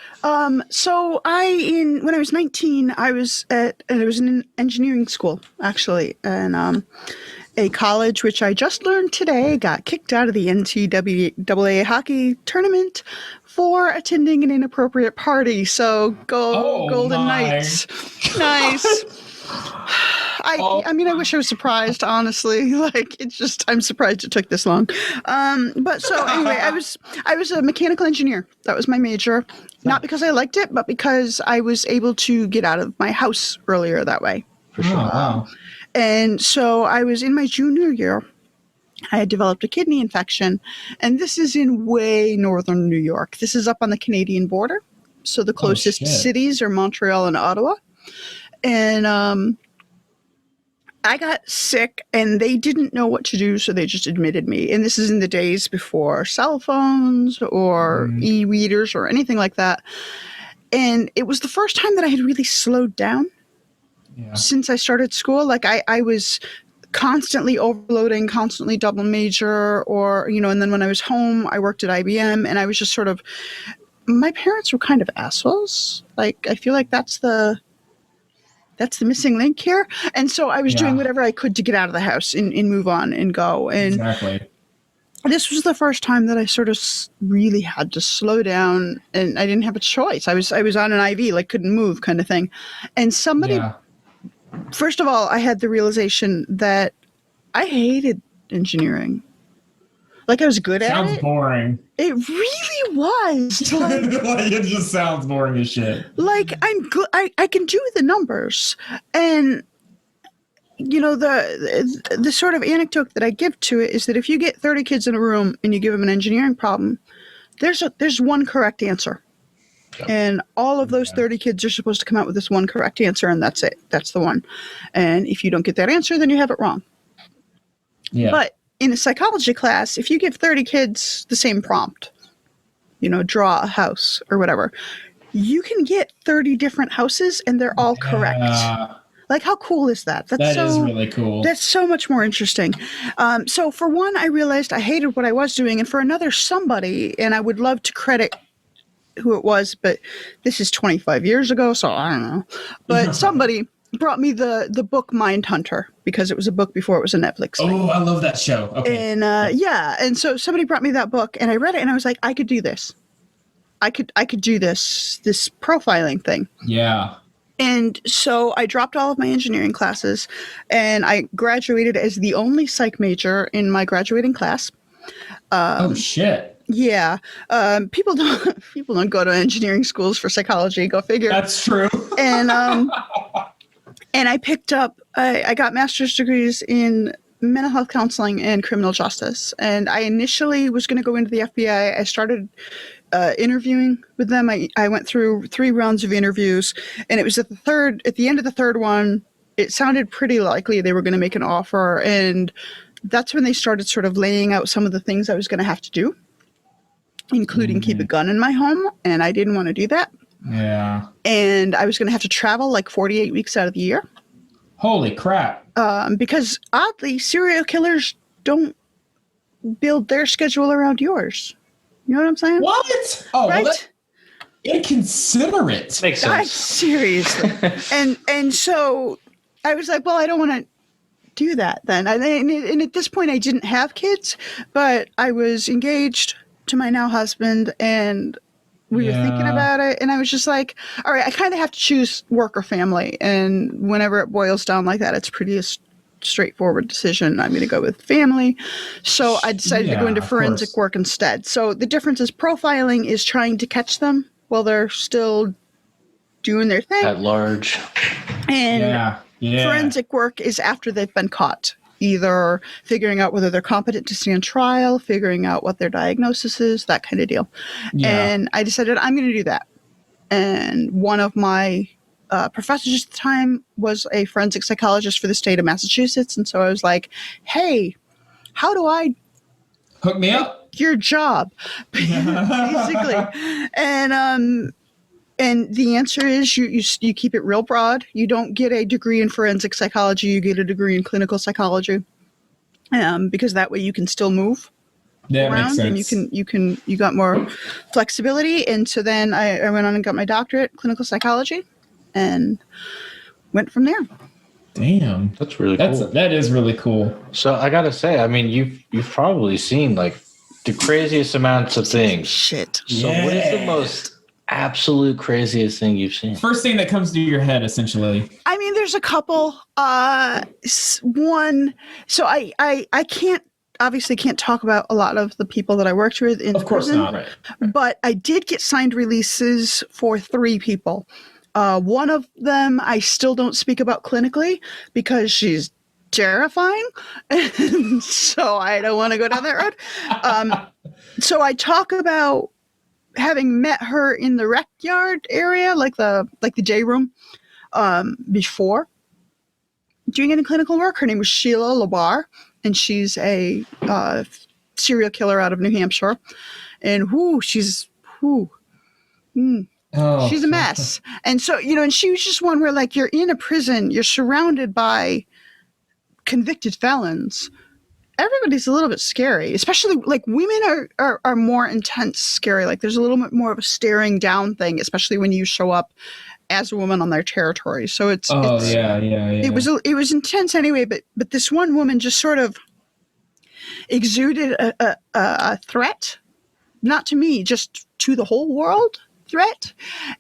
So when I was 19, I was in an engineering school, actually, and a college which I just learned today got kicked out of the NCAA hockey tournament for attending an inappropriate party. So go Golden Knights. Nice. I mean, I wish I was surprised, honestly. Like, I'm surprised it took this long. But so anyway, I was a mechanical engineer. That was my major. Not because I liked it, but because I was able to get out of my house earlier that way. For sure. Wow. And so I was in my junior year. I had developed a kidney infection, and this is in way northern New York. This is up on the Canadian border. So the closest cities are Montreal and Ottawa. And I got sick, and they didn't know what to do, so they just admitted me. And this is in the days before cell phones or e-readers or anything like that. And it was the first time that I had really slowed down since I started school. Like, I was constantly overloading, constantly double major, or, and then when I was home, I worked at IBM, and I was just sort of, my parents were kind of assholes. Like, I feel like that's the missing link here. And so I was doing whatever I could to get out of the house and move on and go. And exactly. This was the first time that I sort of really had to slow down, and I didn't have a choice. I was on an IV, like, couldn't move kind of thing. And somebody, first of all, I had the realization that I hated engineering. Like I was good at it. Sounds boring. It really was. Like, it just sounds boring as shit. Like I'm good. I can do the numbers, and you know the sort of anecdote that I give to it is that if you get 30 kids in a room and you give them an engineering problem, there's one correct answer. Yep. And all of those 30 kids are supposed to come out with this one correct answer, and that's it. That's the one. And if you don't get that answer, then you have it wrong. Yeah. But in a psychology class, if you give 30 kids the same prompt, you know, draw a house or whatever, you can get 30 different houses and they're all correct. Like, how cool is that? That is really cool. That's so much more interesting. So for one, I realized I hated what I was doing. And for another, somebody, and I would love to credit who it was, but this is 25 years ago, so I don't know. But somebody brought me the book Mindhunter, because it was a book before it was a Netflix thing. Oh, I love that show. Okay. And and so somebody brought me that book, and I read it, and I was like, I could do this. I could do this profiling thing. Yeah. And so I dropped all of my engineering classes, and I graduated as the only psych major in my graduating class. Oh shit. Yeah. People don't go to engineering schools for psychology. Go figure. That's true. And and I picked up. I got master's degrees in mental health counseling and criminal justice. And I initially was going to go into the FBI. I started interviewing with them. I went through 3 rounds of interviews, and it was at the end of the third one, it sounded pretty likely they were going to make an offer. And that's when they started sort of laying out some of the things I was going to have to do, including keep a gun in my home. And I didn't want to do that. Yeah. And I was going to have to travel like 48 weeks out of the year. Holy crap. Because oddly, serial killers don't build their schedule around yours. You know what I'm saying? What? Oh, right? Well, inconsiderate. Makes sense. Seriously. and so I was like, well, I don't want to do that then. And at this point, I didn't have kids, but I was engaged to my now husband, and we were thinking about it. And I was just like, all right, I kind of have to choose work or family. And whenever it boils down like that, it's pretty straightforward decision. I'm going to go with family. So I decided to go into forensic work instead. So the difference is profiling is trying to catch them while they're still doing their thing at large. And forensic work is after they've been caught, either figuring out whether they're competent to stand trial, figuring out what their diagnosis is, that kind of deal. And I decided I'm going to do that. And one of my professors at the time was a forensic psychologist for the state of Massachusetts. And so I was like, hey, how do I hook me up your job? Basically. And the answer is you keep it real broad. You don't get a degree in forensic psychology. You get a degree in clinical psychology, because that way you can still move around, and you got more flexibility. And so then I went on and got my doctorate in clinical psychology, and went from there. Damn, that's really cool. That is really cool. So I gotta say, I mean, you've probably seen like the craziest amounts of things. Shit. So what is the most absolute craziest thing you've seen? First thing that comes to your head, essentially. I mean, there's a couple. One. So I can't talk about a lot of the people that I worked with in Of course prison, not. Right. But I did get signed releases for 3 people. One of them I still don't speak about clinically because she's terrifying. So I don't want to go down that road. So I talk about having met her in the rec yard area, like the J room, before doing any clinical work. Her name was Sheila Labar, and she's a serial killer out of New Hampshire. And she's a mess. And so, and she was just one where, like, you're in a prison, you're surrounded by convicted felons. Everybody's a little bit scary, especially like women are more intense, scary. Like there's a little bit more of a staring down thing, especially when you show up as a woman on their territory. So it was intense anyway. But this one woman just sort of exuded a threat, not to me, just to the whole world threat.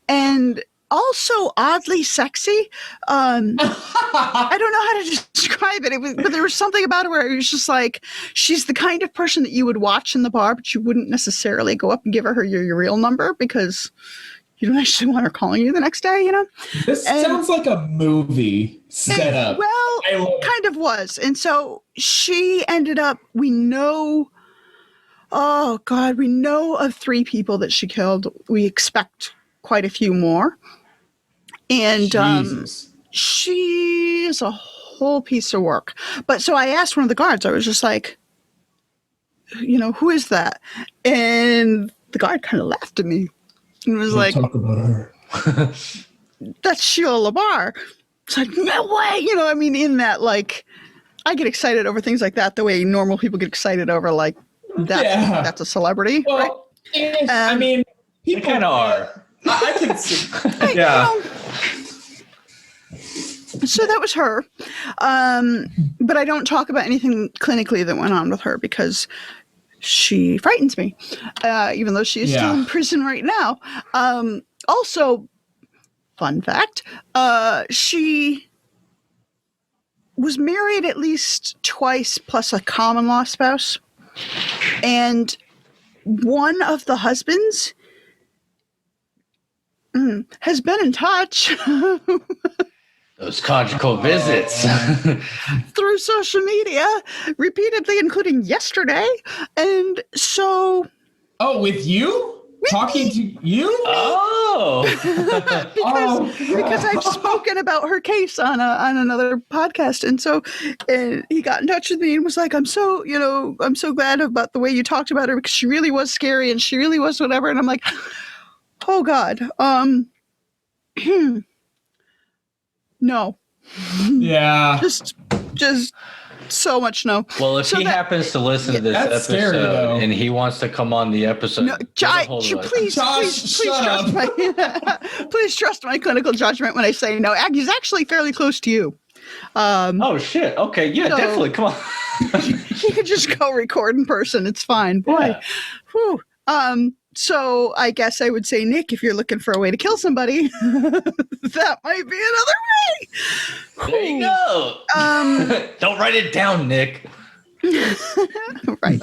And also oddly sexy. I don't know how to describe it. But there was something about her where it was just like, she's the kind of person that you would watch in the bar, but you wouldn't necessarily go up and give her your real number because you don't actually want her calling you the next day, you know? This sounds like a movie set up. Well, kind of was. And so she ended up, we know of 3 people that she killed. We expect quite a few more. And she is a whole piece of work. But so I asked one of the guards, I was just like, you know, who is that? And the guard kind of laughed at me. And was like, talk about her. That's Sheila LaBar. It's like, no way. You know, I mean, in that, like, I get excited over things like that the way normal people get excited over, like, that's a celebrity, right? I mean, people kind of are. I can see. Yeah. You know, so that was her. But I don't talk about anything clinically that went on with her because she frightens me, even though she is still in prison right now. Also, fun fact, she was married at least twice plus a common law spouse. And one of the husbands has been in touch. Those conjugal visits. Through social media, repeatedly, including yesterday. And so... Oh, with you? Talking to you? Oh! because I've spoken about her case on another podcast. And so he got in touch with me and was like, I'm so glad about the way you talked about her because she really was scary and she really was whatever. And I'm like, oh God. No. Yeah. Just so much no. Well, if he happens to listen to this episode scary, and he wants to come on the episode, no, please trust my clinical judgment when I say no. He's actually fairly close to you. Oh shit. Okay. Yeah, so, definitely. Come on. You could just go record in person. It's fine. Boy. Yeah. Whew. So I guess I would say, Nick, if you're looking for a way to kill somebody, that might be another way. There you go. Don't write it down, Nick. Right.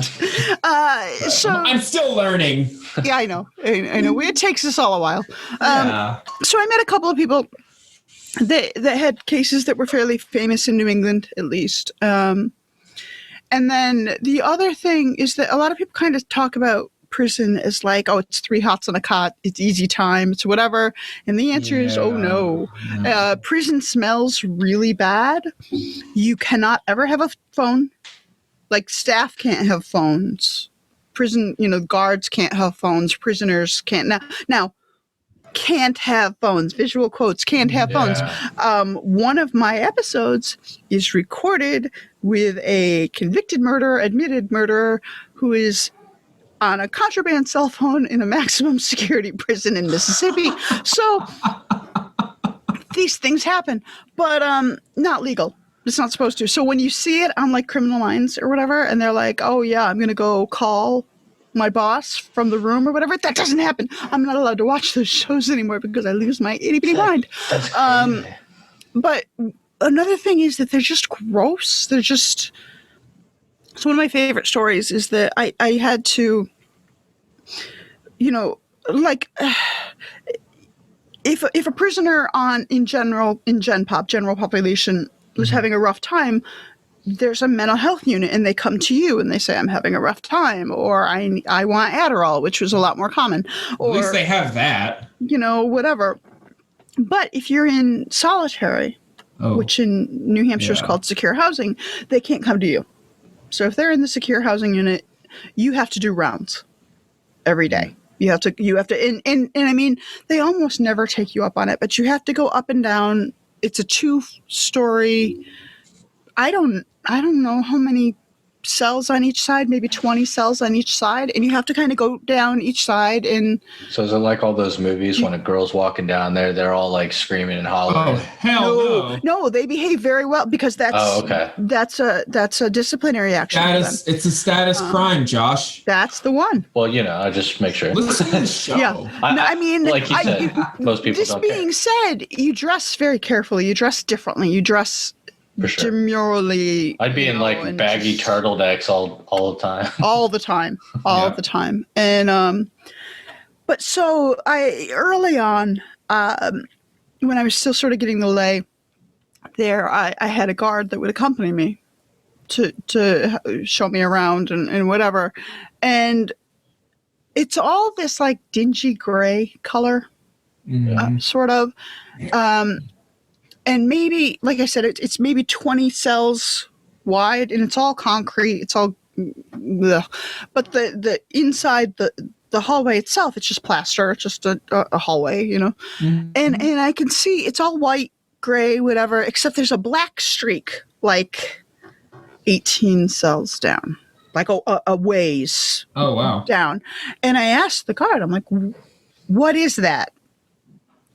So I'm still learning. Yeah, I know. I know. It takes us all a while. So I met a couple of people that had cases that were fairly famous in New England, at least. And then the other thing is that a lot of people kind of talk about prison as like, oh, it's 3 hots on a cot, it's easy time, it's whatever. And the answer is, oh no. Prison smells really bad. You cannot ever have a phone. Like staff can't have phones. Prison, guards can't have phones. Prisoners can't. Now can't have phones. Visual quotes, can't have phones. One of my episodes is recorded with a admitted murderer who is on a contraband cell phone in a maximum security prison in Mississippi. So these things happen, but not legal. It's not supposed to. So when you see it on like Criminal Minds or whatever, and they're like, oh yeah, I'm going to go call my boss from the room or whatever, that doesn't happen. I'm not allowed to watch those shows anymore because I lose my itty-bitty mind. But another thing is that they're just gross. They're just... So one of my favorite stories is that I had to, if a prisoner in general population was having a rough time, there's a mental health unit and they come to you and they say, I'm having a rough time, or I want Adderall, which was a lot more common. Or, at least they have that. Whatever. But if you're in solitary, which in New Hampshire is called secure housing, they can't come to you. So if they're in the secure housing unit, you have to do rounds every day. You have to, and I mean, they almost never take you up on it, but you have to go up and down. It's a 2-story. I don't know how many cells on each side, maybe 20 cells on each side, and you have to kind of go down each side. And so is it like all those movies when a girl's walking down there, they're all like screaming and hollering? Oh hell no, they behave very well because that's a disciplinary action. It's a status crime, Josh. That's the one. Well, I just make sure. Listen to the show. Yeah. I mean, like you said, most people don't care. This being said, you dress very carefully. You dress differently. You dress for sure. Demurely. I'd be in like baggy turtlenecks all the time. All the time. The time. And but so early on, when I was still sort of getting the lay there, I had a guard that would accompany me to show me around and whatever. And it's all this like dingy gray color, sort of. And maybe, like I said, it's maybe 20 cells wide, and it's all concrete. It's all, but the inside the hallway itself, it's just plaster. It's just a hallway, And I can see it's all white, gray, whatever, except there's a black streak, like 18 cells down, like a ways. Oh wow. Down. And I asked the guard, I'm like, what is that?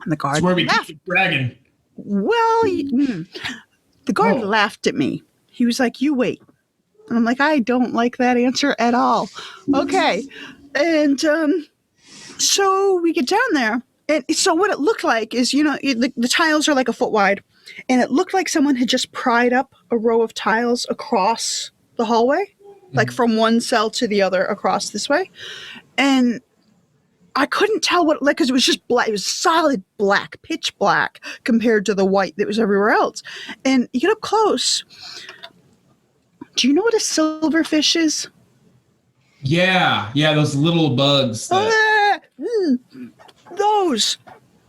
And the guard It's where we laughed. keep the dragon. Well, the guard laughed at me. He was like, you wait. And I'm like, I don't like that answer at all. Okay. And so we get down there. And so what it looked like is, the tiles are like a foot wide. And it looked like someone had just pried up a row of tiles across the hallway, like from one cell to the other across this way. And I couldn't tell because it was just black. It was solid black, pitch black compared to the white that was everywhere else. And you get up close. Do you know what a silverfish is? Yeah, those little bugs. Those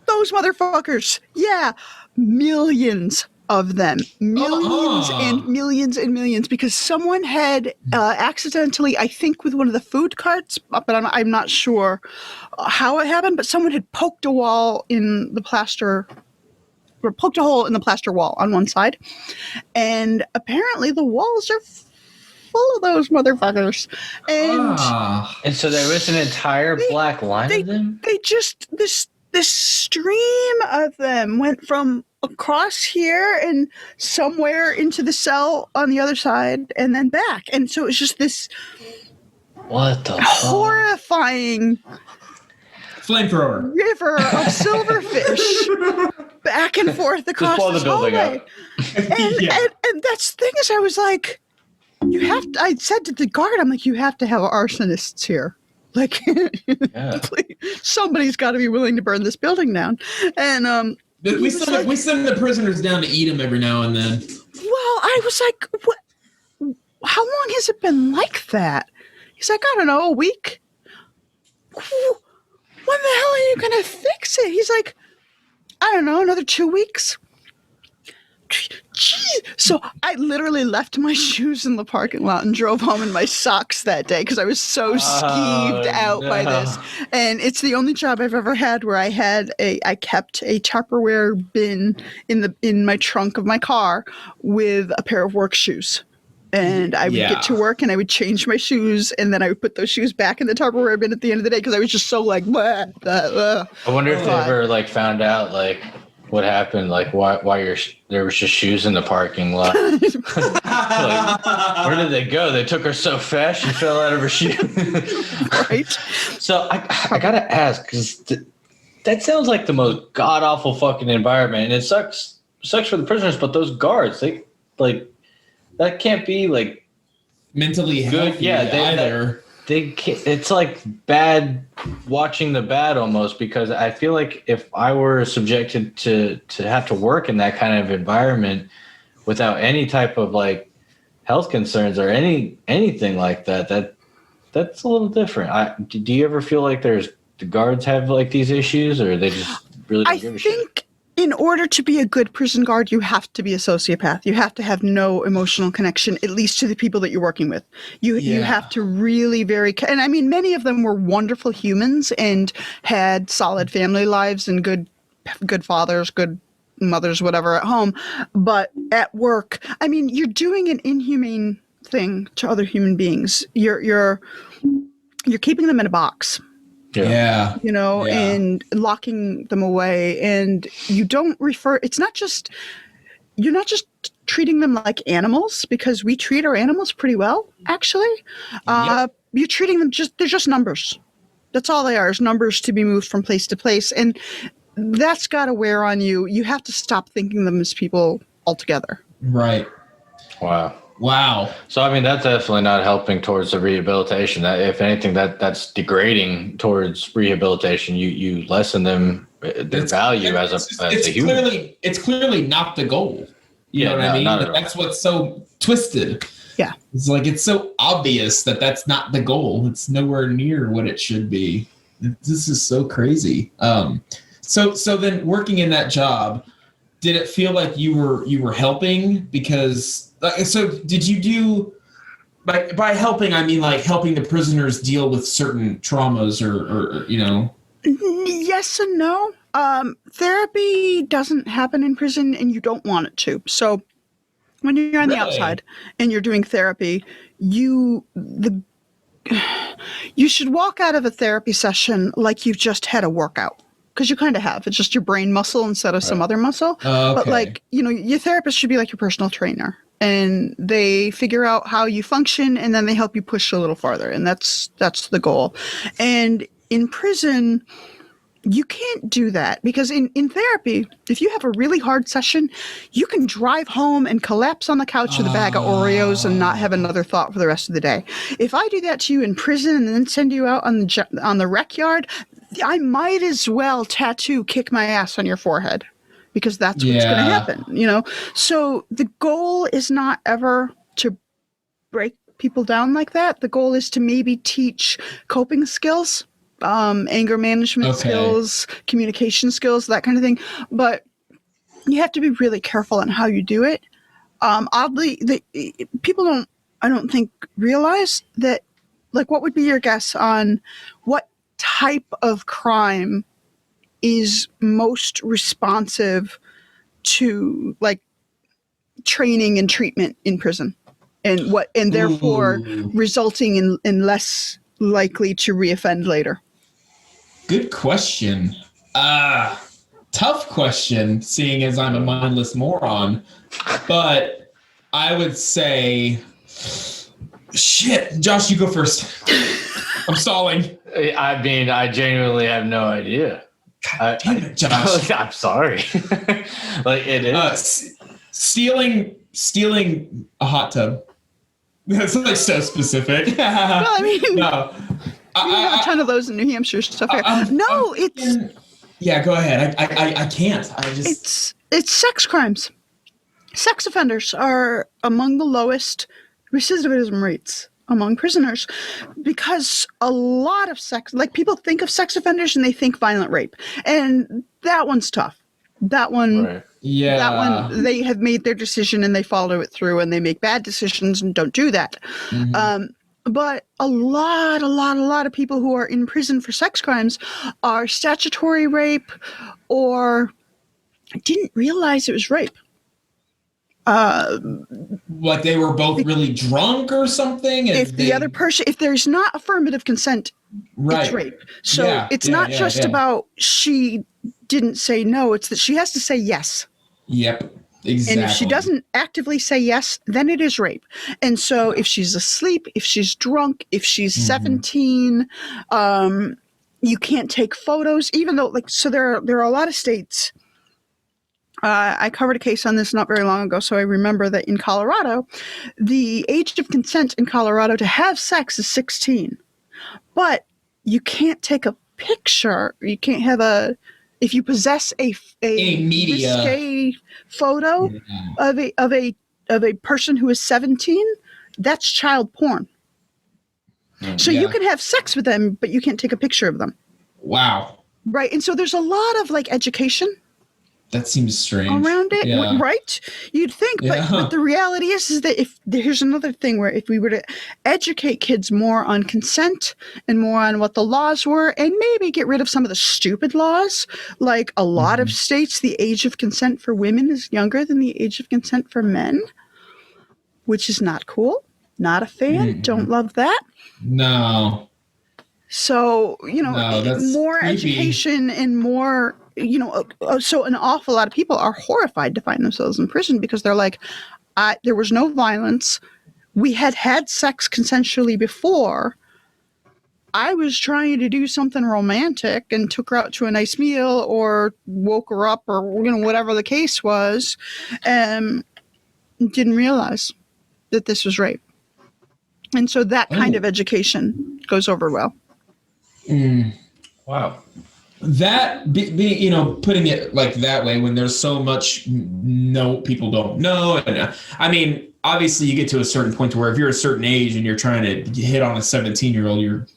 motherfuckers. Yeah, millions of them, millions and millions, because someone had accidentally, I think with one of the food carts, but I'm not sure how it happened, but someone had poked a hole in the plaster wall on one side, and apparently the walls are full of those motherfuckers. And so there was an entire black line of them? They just, this stream of them went from across here and somewhere into the cell on the other side and then back. And so it was just this horrifying flamethrower river of silverfish back and forth across the hallway. And that's the thing is, I was like, I said to the guard, I'm like, you have to have arsonists here. Like, please, somebody's got to be willing to burn this building down. And we send the prisoners down to eat them every now and then. Well, I was like, what? How long has it been like that? He's like, I don't know, a week. When the hell are you going to fix it? He's like, I don't know, another 2 weeks. Jeez. So I literally left my shoes in the parking lot and drove home in my socks that day because I was so skeeved out by this. And it's the only job I've ever had where I kept a Tupperware bin in my trunk of my car with a pair of work shoes. And I would get to work and I would change my shoes and then I would put those shoes back in the Tupperware bin at the end of the day because I was just so like, blah, blah, blah. I wonder if they ever found out what happened, why there was just shoes in the parking lot. Where did they go? They took her so fast she fell out of her shoe. Right. So I gotta ask, because that sounds like the most god awful fucking environment, and it sucks for the prisoners. But those guards, that can't be mentally good. Healthy either. They can't, it's like bad watching the bad almost, because I feel like if I were subjected to have to work in that kind of environment without any type of health concerns or anything like that, that's a little different. Do you ever feel like the guards have these issues, or they just really don't give a shit? I think in order to be a good prison guard, you have to be a sociopath. You have to have no emotional connection, at least to the people that you're working with. You have to really and I mean, many of them were wonderful humans and had solid family lives and good fathers, good mothers, whatever at home. But at work, I mean, you're doing an inhumane thing to other human beings. You're keeping them in a box. Yeah. You know, and locking them away, and you don't refer. You're not just treating them like animals, because we treat our animals pretty well, actually. You're treating them they're just numbers. That's all they are, is numbers to be moved from place to place. And that's got to wear on you. You have to stop thinking them as people altogether. Right. Wow. So, I mean, that's definitely not helping towards the rehabilitation. That, if anything, that's degrading towards rehabilitation. You lessen them, their value as a human. It's clearly not the goal. You know what I mean? That's what's so twisted. Yeah. It's like, it's so obvious that that's not the goal. It's nowhere near what it should be. This is so crazy. So then working in that job, did it feel like you were helping? Because so did you do, like, by helping, I mean like helping the prisoners deal with certain traumas or you know? Yes and no. Therapy doesn't happen in prison, and you don't want it to. So when you're on the outside and you're doing therapy, you should walk out of a therapy session like you've just had a workout, because you kind of have. It's just your brain muscle instead of some other muscle. Okay. But, like, you know, your therapist should be like your personal trainer, and they figure out how you function, and then they help you push a little farther, and that's the goal. And in prison, you can't do that, because in therapy, if you have a really hard session, you can drive home and collapse on the couch with a bag of Oreos and not have another thought for the rest of the day. If I do that to you in prison and then send you out on the rec yard, I might as well tattoo "kick my ass" on your forehead, because that's what's going to happen, you know? So the goal is not ever to break people down like that. The goal is to maybe teach coping skills, anger management skills, communication skills, that kind of thing. But you have to be really careful on how you do it. Oddly, people I don't think realize that. Like, what would be your guess on what type of crime is most responsive to, like, training and treatment in prison, and therefore resulting in less likely to reoffend later? Good question. Tough question, seeing as I'm a mindless moron. But I would say, shit, Josh, you go first. I'm stalling. I mean, I genuinely have no idea. God damn it, Josh. I'm sorry. Like, it is. Stealing a hot tub. That's like so specific. Well, I mean, no. We have a ton of those in New Hampshire stuff here. Yeah, go ahead. I can't. It's sex crimes. Sex offenders are among the lowest recidivism rates among prisoners, because a lot of people think of sex offenders and they think violent rape, and that one's tough. That one, right. That one, they have made their decision and they follow it through, and they make bad decisions and don't do that. Mm-hmm. But a lot of people who are in prison for sex crimes are statutory rape, or didn't realize it was rape. Like they were both really drunk or something? If there's not affirmative consent, it's rape. So it's not just about she didn't say no, it's that she has to say yes. Yep. Exactly. And if she doesn't actively say yes, then it is rape. And so if she's asleep, if she's drunk, if she's 17, you can't take photos, even though, like, so there are a lot of states. I covered a case on this not very long ago, so I remember that in Colorado, the age of consent in Colorado to have sex is 16. But you can't take a picture. You can't have if you possess a media risque photo of a person who is 17, that's child porn. So you can have sex with them, but you can't take a picture of them. Wow. Right. And so there's a lot of, like, education. That seems strange. Around it, right? You'd think, but the reality is that here's another thing where if we were to educate kids more on consent and more on what the laws were, and maybe get rid of some of the stupid laws, like a lot of states, the age of consent for women is younger than the age of consent for men, which is not cool. Not a fan. Mm-mm. Don't love that. No. So, that's more creepy. education and more, so an awful lot of people are horrified to find themselves in prison because they're like, there was no violence. We had sex consensually before. I was trying to do something romantic and took her out to a nice meal or woke her up or, whatever the case was, and didn't realize that this was rape. And so that kind of education goes over well. Wow. That putting it like that way when there's so much people don't know. And I mean, obviously you get to a certain point where if you're a certain age and you're trying to hit on a 17-year-old, you're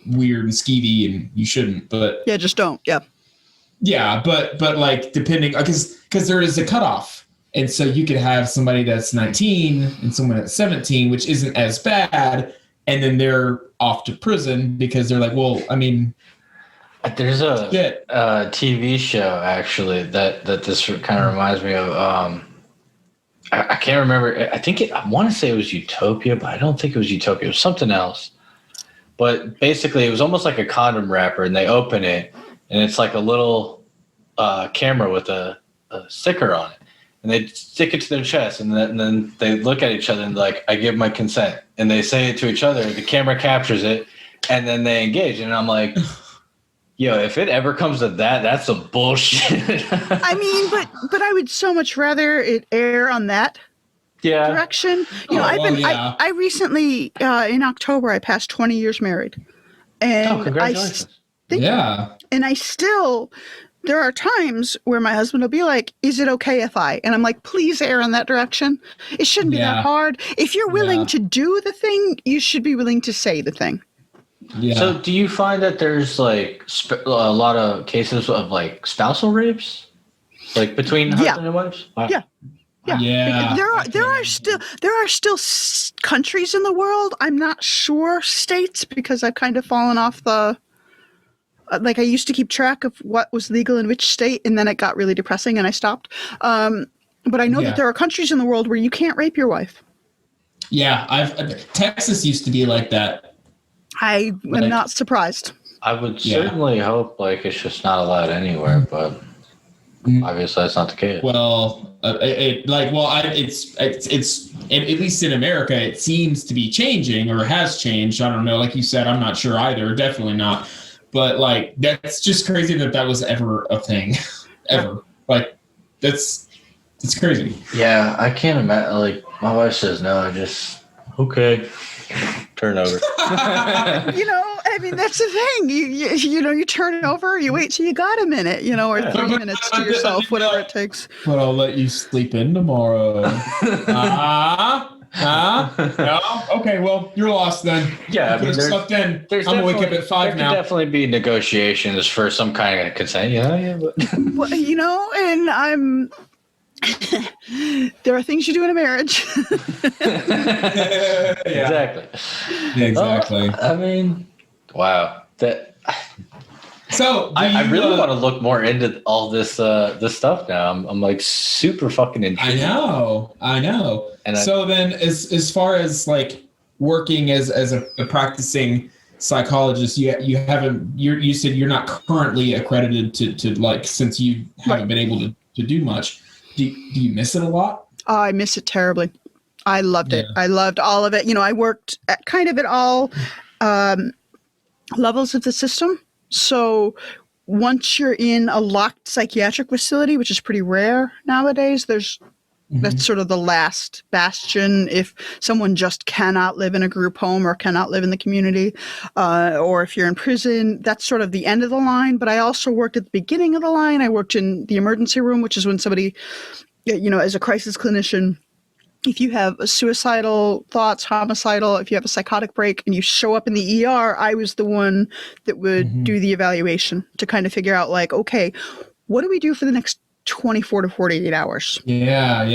weird and skeevy and you shouldn't, but yeah, just don't. Yeah, but like depending, because there is a cutoff. And so you could have somebody that's 19 and someone that's 17, which isn't as bad. And then they're off to prison because they're like, well, I mean, there's a TV show actually that this kind of reminds me of. I can't remember. I want to say it was Utopia, but I don't think it was Utopia. It was something else. But basically, it was almost like a condom wrapper, and they open it, and it's like a little camera with a sticker on it. And they stick it to their chest, and then they look at each other and like, I give my consent. And they say it to each other. The camera captures it, and then they engage. And I'm like, yo, if it ever comes to that, that's some bullshit. I mean, but I would so much rather it err on that direction. I recently, in October, I passed 20 years married. And congratulations. And I still... There are times where my husband will be like, is it okay if I? And I'm like, please err in that direction. It shouldn't be that hard. If you're willing to do the thing, you should be willing to say the thing. Yeah. So do you find that there's like a lot of cases of like spousal rapes? Like between husband and wives? Wow. Yeah. There are still countries in the world. I'm not sure states because I've kind of fallen off the... Like I used to keep track of what was legal in which state, and then it got really depressing and I stopped. But I know that there are countries in the world where you can't rape your wife. Yeah, Texas used to be like that. I am not surprised. I would certainly hope like it's just not allowed anywhere, but obviously that's not the case. Well, it's at least in America, it seems to be changing or has changed. I don't know. Like you said, I'm not sure either. Definitely not. But like, that's just crazy that was ever a thing, ever. Like, it's crazy. Yeah, I can't imagine. Like, my wife says no. I just okay, turn over. I mean, that's the thing. You turn it over. You wait till you got a minute, or 3 minutes to yourself, whatever it takes. But I'll let you sleep in tomorrow. No? Okay, well, you're lost then. Yeah, I mean, I'm gonna wake up at 5 now. There could definitely be negotiations for some kind of consent. But... Well, and I'm... there are things you do in a marriage. Exactly. Yeah, exactly. I mean, wow. So I really want to look more into all this stuff now. I'm like super fucking intrigued. I know. And then as far as like working as a practicing psychologist, you said you're not currently accredited to like, since you haven't been able to do much. Do you miss it a lot? Oh, I miss it terribly. I loved it. I loved all of it. I worked at kind of at all levels of the system. So once you're in a locked psychiatric facility, which is pretty rare nowadays, that's sort of the last bastion if someone just cannot live in a group home or cannot live in the community, or if you're in prison, that's sort of the end of the line. But I also worked at the beginning of the line. I worked in the emergency room, which is when somebody, as a crisis clinician, if you have suicidal thoughts, homicidal, if you have a psychotic break and you show up in the ER, I was the one that would do the evaluation to kind of figure out like, okay, what do we do for the next 24 to 48 hours? Yeah.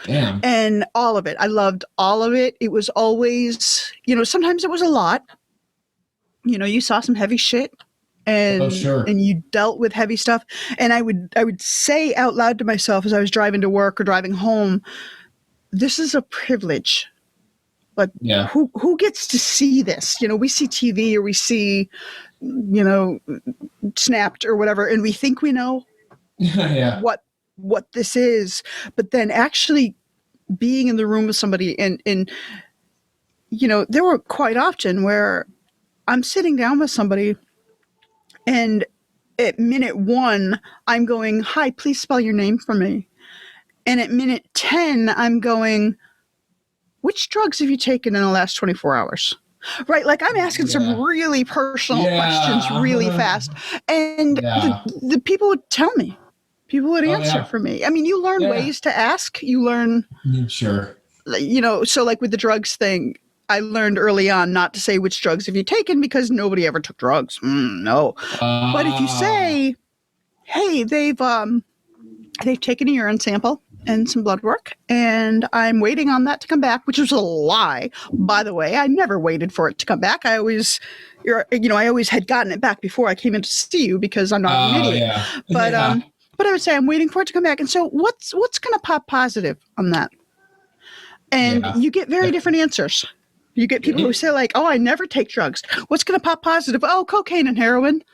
Damn. And all of it. I loved all of it. It was always, sometimes it was a lot. You saw some heavy shit. And you dealt with heavy stuff. And I would say out loud to myself as I was driving to work or driving home, this is a privilege. Like, who gets to see this? You know, we see TV or we see, you know, Snapped or whatever, and we think we know what this is. But then actually being in the room with somebody and you know, there were quite often where I'm sitting down with somebody and at minute 1, I'm going, hi, please spell your name for me. And at minute 10, I'm going, which drugs have you taken in the last 24 hours? Right? Like I'm asking some really personal questions really fast. And the people would tell me. People would answer for me. I mean, you learn ways to ask. You learn. Sure. You know, so like with the drugs thing, I learned early on not to say which drugs have you taken because nobody ever took drugs. No. But if you say, hey, they've taken a urine sample and some blood work, and I'm waiting on that to come back, which was a lie, by the way. I never waited for it to come back. I always had gotten it back before I came in to see you because I'm not an idiot. But I would say I'm waiting for it to come back. And so what's going to pop positive on that? And you get very different answers. You get people who say like, oh, I never take drugs. What's going to pop positive? Oh, cocaine and heroin.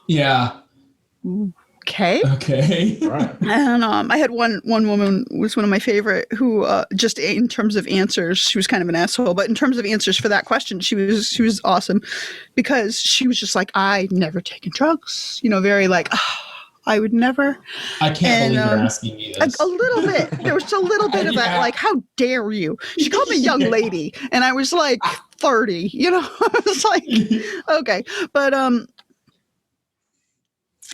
Yeah. Okay. Right. And I had one woman was one of my favorite who just in terms of answers, she was kind of an asshole, but in terms of answers for that question, she was awesome because she was just like, I never taken drugs, you know, very like, oh, I would never. I can't believe you're asking me this. A little bit. There was a little bit of that, like, how dare you? She called me young lady, and I was like 30, you know? I was like, okay. But I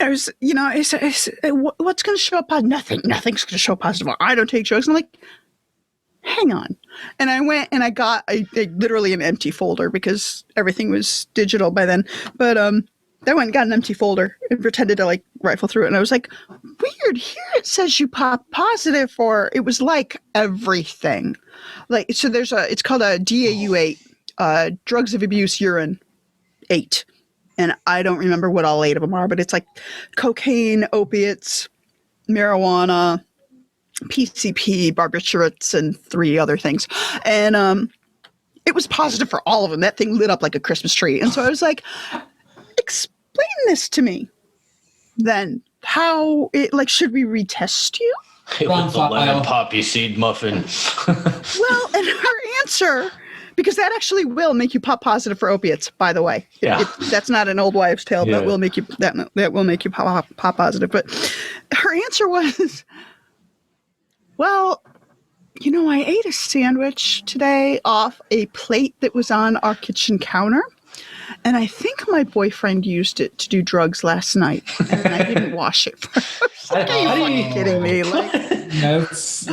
was, you know, I said, what's going to show up positive? Nothing's going to show up positive. I don't take drugs. And I'm like, hang on. And I went and I got literally an empty folder because everything was digital by then. But I went and got an empty folder and pretended to like rifle through it. And I was like, weird, here it says you pop positive for, it was like everything. Like, so it's called a DAU8, drugs of abuse urine 8. And I don't remember what all 8 of them are, but it's like cocaine, opiates, marijuana, PCP, barbiturates, and 3 other things. And it was positive for all of them. That thing lit up like a Christmas tree. And so I was like, explain this to me. Then how it like, should we retest you? It was the lemon poppy seed muffin. Well, and her answer, because that actually will make you pop positive for opiates, by the way. That's not an old wives' tale, but will make you that will make you pop positive. But her answer was, well, you know, I ate a sandwich today off a plate that was on our kitchen counter. And I think my boyfriend used it to do drugs last night, and I didn't wash it first. Are you kidding me? Like, that's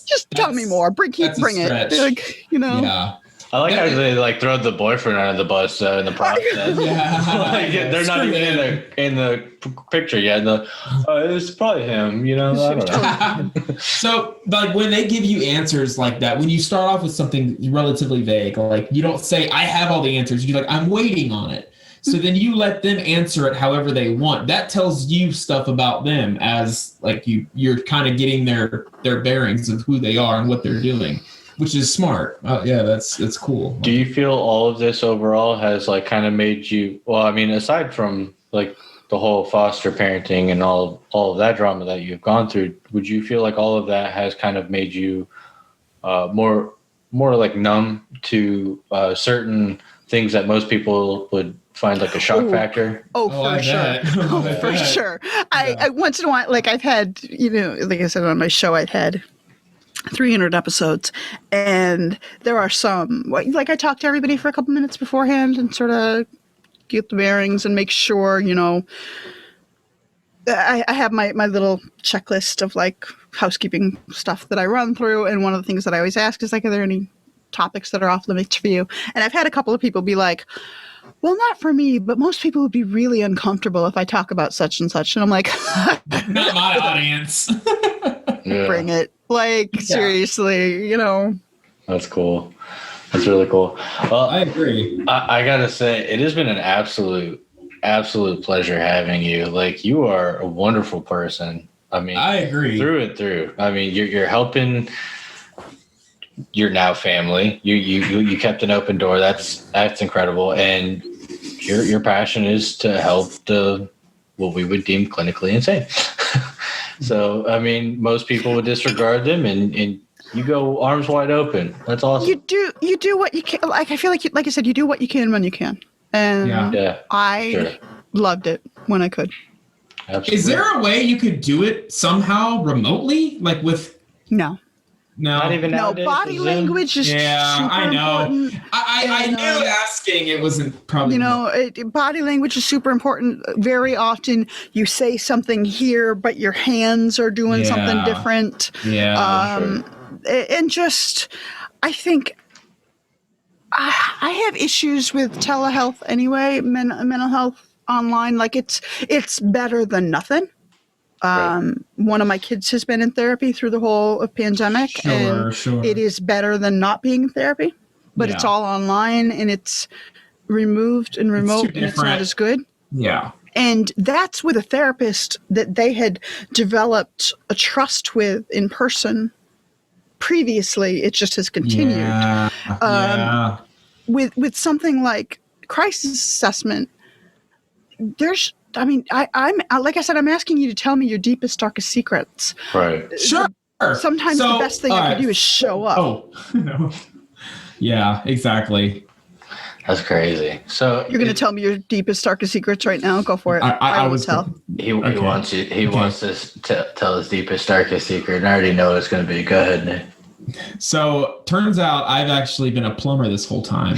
just tell me more. Bring it. Like, you know. Yeah. I like how they like throw the boyfriend under the bus in the process. Like, they're not even in the picture yet. It's probably him, you know. I don't know. So, like, when they give you answers like that, when you start off with something relatively vague, like you don't say, "I have all the answers." You're like, "I'm waiting on it." So then you let them answer it however they want. That tells you stuff about them as like you're kind of getting their bearings of who they are and what they're doing. Which is smart. That's cool. Do you feel all of this overall has like kind of made you, well, I mean, aside from like the whole foster parenting and all of that drama that you've gone through, would you feel like all of that has kind of made you more like numb to certain things that most people would find like a shock factor? For sure. I once in a while, like I've had, you know, like I said on my show, I've had 300 episodes, and there are some like I talk to everybody for a couple minutes beforehand and sort of get the bearings and make sure, you know, I have my little checklist of like housekeeping stuff that I run through, and one of the things that I always ask is like, are there any topics that are off limits for you? And I've had a couple of people be like, well, not for me, but most people would be really uncomfortable if I talk about such and such. And I'm like, not my audience. Bring it. Like, seriously, you know. That's cool. That's really cool. Well, I agree. I gotta say, it has been an absolute pleasure having you. Like, you are a wonderful person. I mean, I agree. Through and through. I mean, you're helping you're now family. You kept an open door. That's incredible. And your passion is to help what we would deem clinically insane. So, I mean, most people would disregard them, and you go arms wide open. That's awesome. You do what you can. Like, I feel like I said, you do what you can when you can. And I loved it when I could. Absolutely. Is there a way you could do it somehow remotely? Like with No. Not even nowadays, body language is super I know. important. I knew asking it wasn't probably. Body language is super important. Very often you say something here, but your hands are doing something different. Yeah. And just, I think I have issues with telehealth anyway, mental health online. Like it's better than nothing. One of my kids has been in therapy through the whole pandemic, and it is better than not being in therapy, but it's all online and it's removed and remote, and it's not as good. Yeah. And that's with a therapist that they had developed a trust with in person previously. It just has continued. With something like crisis assessment, I'm like I said, I'm asking you to tell me your deepest, darkest secrets. Right. Sure. Sometimes the best thing I can do is show up. Oh, no. Yeah, exactly. That's crazy. So you're going to tell me your deepest, darkest secrets right now? Go for it. I will tell. He wants you. He wants us to tell his deepest, darkest secret, and I already know what it's going to be. Go ahead, Nick. So turns out I've actually been a plumber this whole time.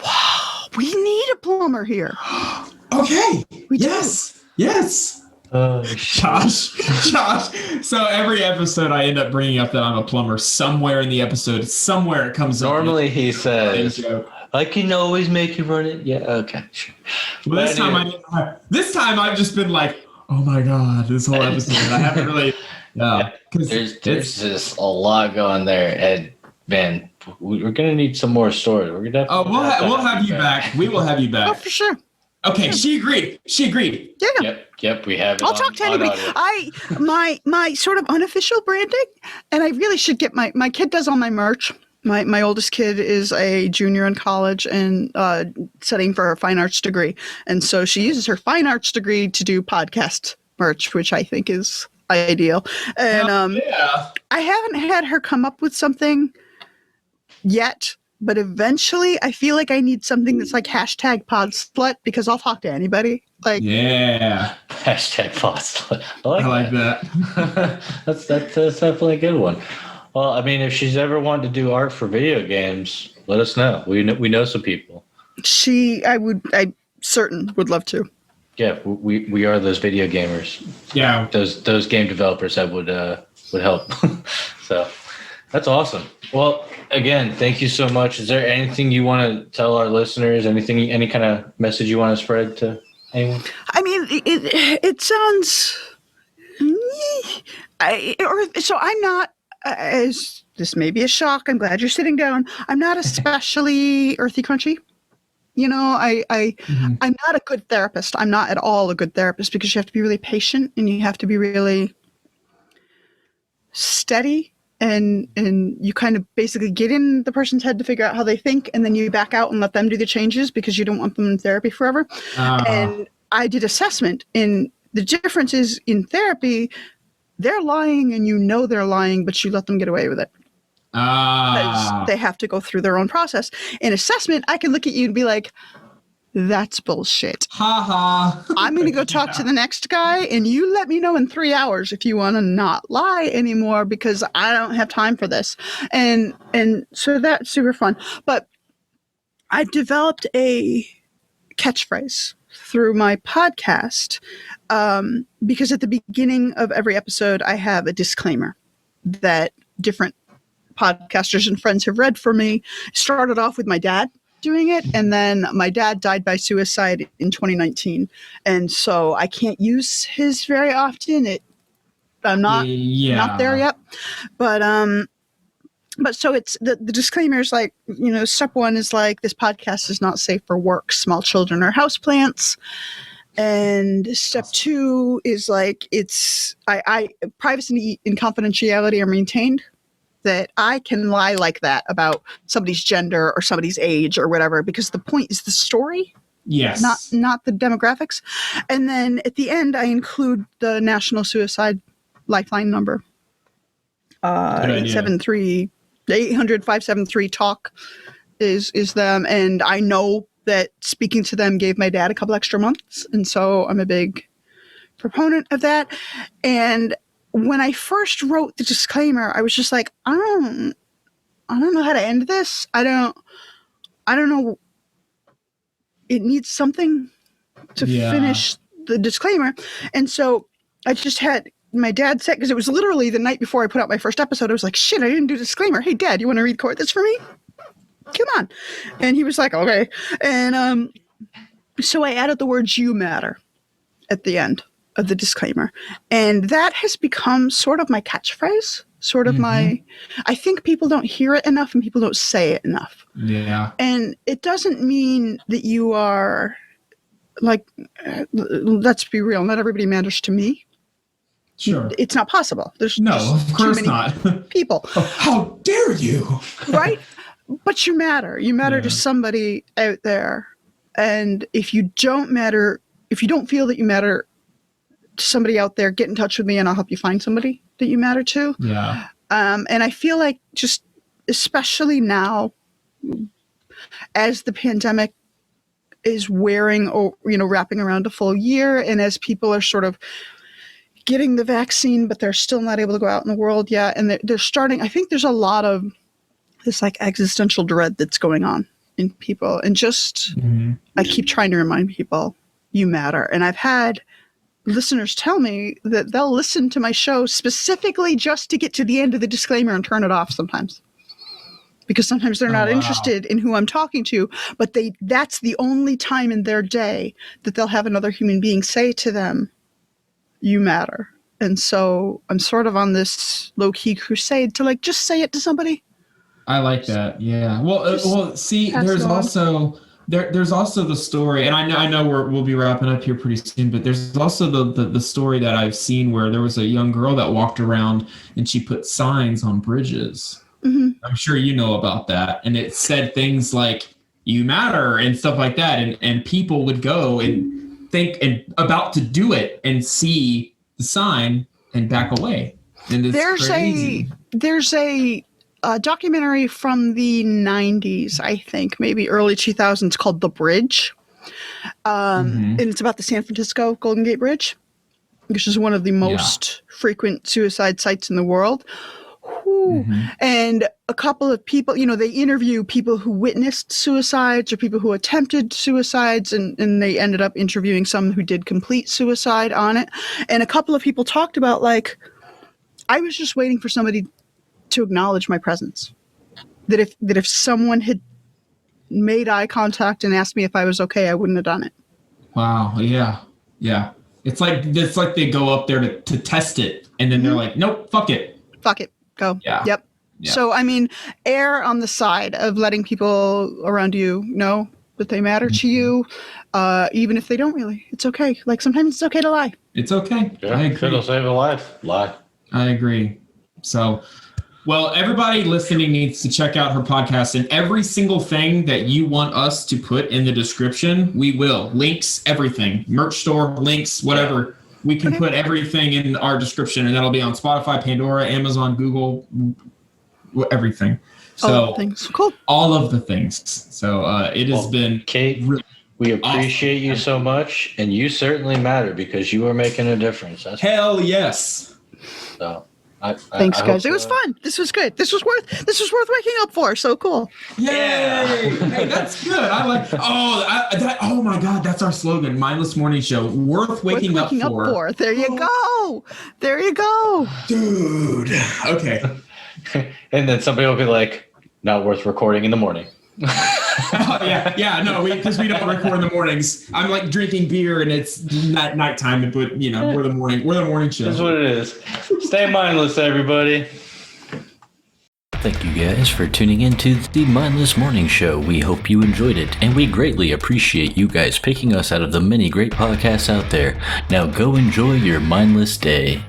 Wow, we need a plumber here. Okay. We do. Yes. Josh. So every episode I end up bringing up that I'm a plumber. Somewhere in the episode, somewhere it comes up. Normally he says, I can always make you run it. Yeah, okay, sure. Well, this time I've just been like, oh my God, this whole episode. I haven't really. There's just a lot going there, and man, we're gonna need some more stories. We're gonna. We'll have you back. We will have you back. Oh, for sure. Okay, she agreed. Yeah. Yep. We have. I'll talk to anybody. My sort of unofficial branding, and I really should get my kid does all my merch. My oldest kid is a junior in college and studying for her fine arts degree, and so she uses her fine arts degree to do podcast merch, which I think is ideal. And I haven't had her come up with something yet. But eventually, I feel like I need something that's like #PodSplit because I'll talk to anybody. #PodSplit. I like that. That's definitely a good one. Well, I mean, if she's ever wanted to do art for video games, let us know. We know some people. I certain would love to. Yeah, we are those video gamers. Yeah, those game developers that would help. So that's awesome. Well, again, thank you so much. Is there anything you want to tell our listeners? Any kind of message you want to spread to anyone? I mean, it sounds. So I'm not. As this may be a shock. I'm glad you're sitting down. I'm not especially earthy crunchy. I'm not a good therapist. I'm not at all a good therapist because you have to be really patient and you have to be really steady. And you kind of basically get in the person's head to figure out how they think, and then you back out and let them do the changes because you don't want them in therapy forever. And I did assessment, and the difference is in therapy, they're lying and they're lying, but you let them get away with it. Because they have to go through their own process. In assessment, I can look at you and be like, that's bullshit. I'm going to go talk to the next guy, and you let me know in 3 hours if you want to not lie anymore because I don't have time for this. And so that's super fun. But I've developed a catchphrase through my podcast because at the beginning of every episode, I have a disclaimer that different podcasters and friends have read for me. Started off with my dad doing it, and then my dad died by suicide in 2019, and so I can't use his very often. I'm not there yet, but so it's the disclaimer is like, step one is like, this podcast is not safe for work, small children, or houseplants. And step two is like, it's I privacy and confidentiality are maintained. that I can lie like that about somebody's gender or somebody's age or whatever, because the point is the story. Yes. Not the demographics. And then at the end, I include the National Suicide Lifeline number. 800-573-TALK is them. And I know that speaking to them gave my dad a couple extra months. And so I'm a big proponent of that. And when I first wrote the disclaimer, I was just like, I don't know how to end this. I don't know. It needs something to finish the disclaimer. And so I just had my dad say, because it was literally the night before I put out my first episode, I was like, shit, I didn't do a disclaimer. Hey, Dad, you want to record this for me? Come on. And he was like, okay. And so I added the words "you matter" at the end of the disclaimer. And that has become sort of my catchphrase, sort of I think people don't hear it enough and people don't say it enough. Yeah. And it doesn't mean that you are like, let's be real, not everybody matters to me. Sure. It's not possible. There's no, just of course too many not. people. Oh, how dare you? Right? But you matter. You matter to somebody out there. And if you don't matter, if you don't feel that you matter to somebody out there, get in touch with me and I'll help you find somebody that you matter to. Yeah. And I feel like just especially now, as the pandemic is wearing or, wrapping around a full year, and as people are sort of getting the vaccine, but they're still not able to go out in the world yet. And they're starting, I think there's a lot of this like existential dread that's going on in people. And just, I keep trying to remind people, you matter. And I've had listeners tell me that they'll listen to my show specifically just to get to the end of the disclaimer and turn it off sometimes. Because sometimes they're not interested in who I'm talking to, but that's the only time in their day that they'll have another human being say to them, you matter. And so I'm sort of on this low-key crusade to like just say it to somebody. I like that. Yeah. Well, see, there's also the story, and I know we'll be wrapping up here pretty soon, but there's also the story that I've seen where there was a young girl that walked around and she put signs on bridges. Mm-hmm. I'm sure you know about that. And it said things like, you matter and stuff like that. And people would go and think and about to do it and see the sign and back away. And it's crazy. There's a documentary from the 90s, I think, maybe early 2000s, called The Bridge. And it's about the San Francisco Golden Gate Bridge, which is one of the most frequent suicide sites in the world. And a couple of people, they interview people who witnessed suicides or people who attempted suicides, and they ended up interviewing some who did complete suicide on it. And a couple of people talked about, like, I was just waiting for somebody to acknowledge my presence. That if someone had made eye contact and asked me if I was okay, I wouldn't have done it. Wow. Yeah. Yeah. It's like they go up there to test it, and then they're like, nope, fuck it. Fuck it. Go. Yeah. Yep. Yeah. So, I mean, err on the side of letting people around you know that they matter to you, even if they don't really. It's okay. Like, sometimes it's okay to lie. It's okay. Yeah, I agree. It'll save a life. Lie. I agree. So, well, everybody listening needs to check out her podcast, and every single thing that you want us to put in the description, we will. Links, everything. Merch store, links, whatever. We can put everything in our description, and that'll be on Spotify, Pandora, Amazon, Google, everything. So all the things. Cool. All of the things. So it has been Kate, really we appreciate you so much, and you certainly matter because you are making a difference. Hell yes. So thanks, guys. It was fun. This was good. This was worth waking up for. So cool. Yay! Hey, that's good. I like. Oh my God, that's our slogan. Mindless Morning Show. Worth waking up for. There you go. There you go, dude. Okay. And then somebody will be like, "Not worth recording in the morning." No, because we don't record in the mornings. I'm like drinking beer and it's nighttime, but we're the morning show. That's what it is. Stay mindless, everybody. Thank you guys for tuning in to the Mindless Morning Show. We hope you enjoyed it, and we greatly appreciate you guys picking us out of the many great podcasts out there. Now go enjoy your mindless day.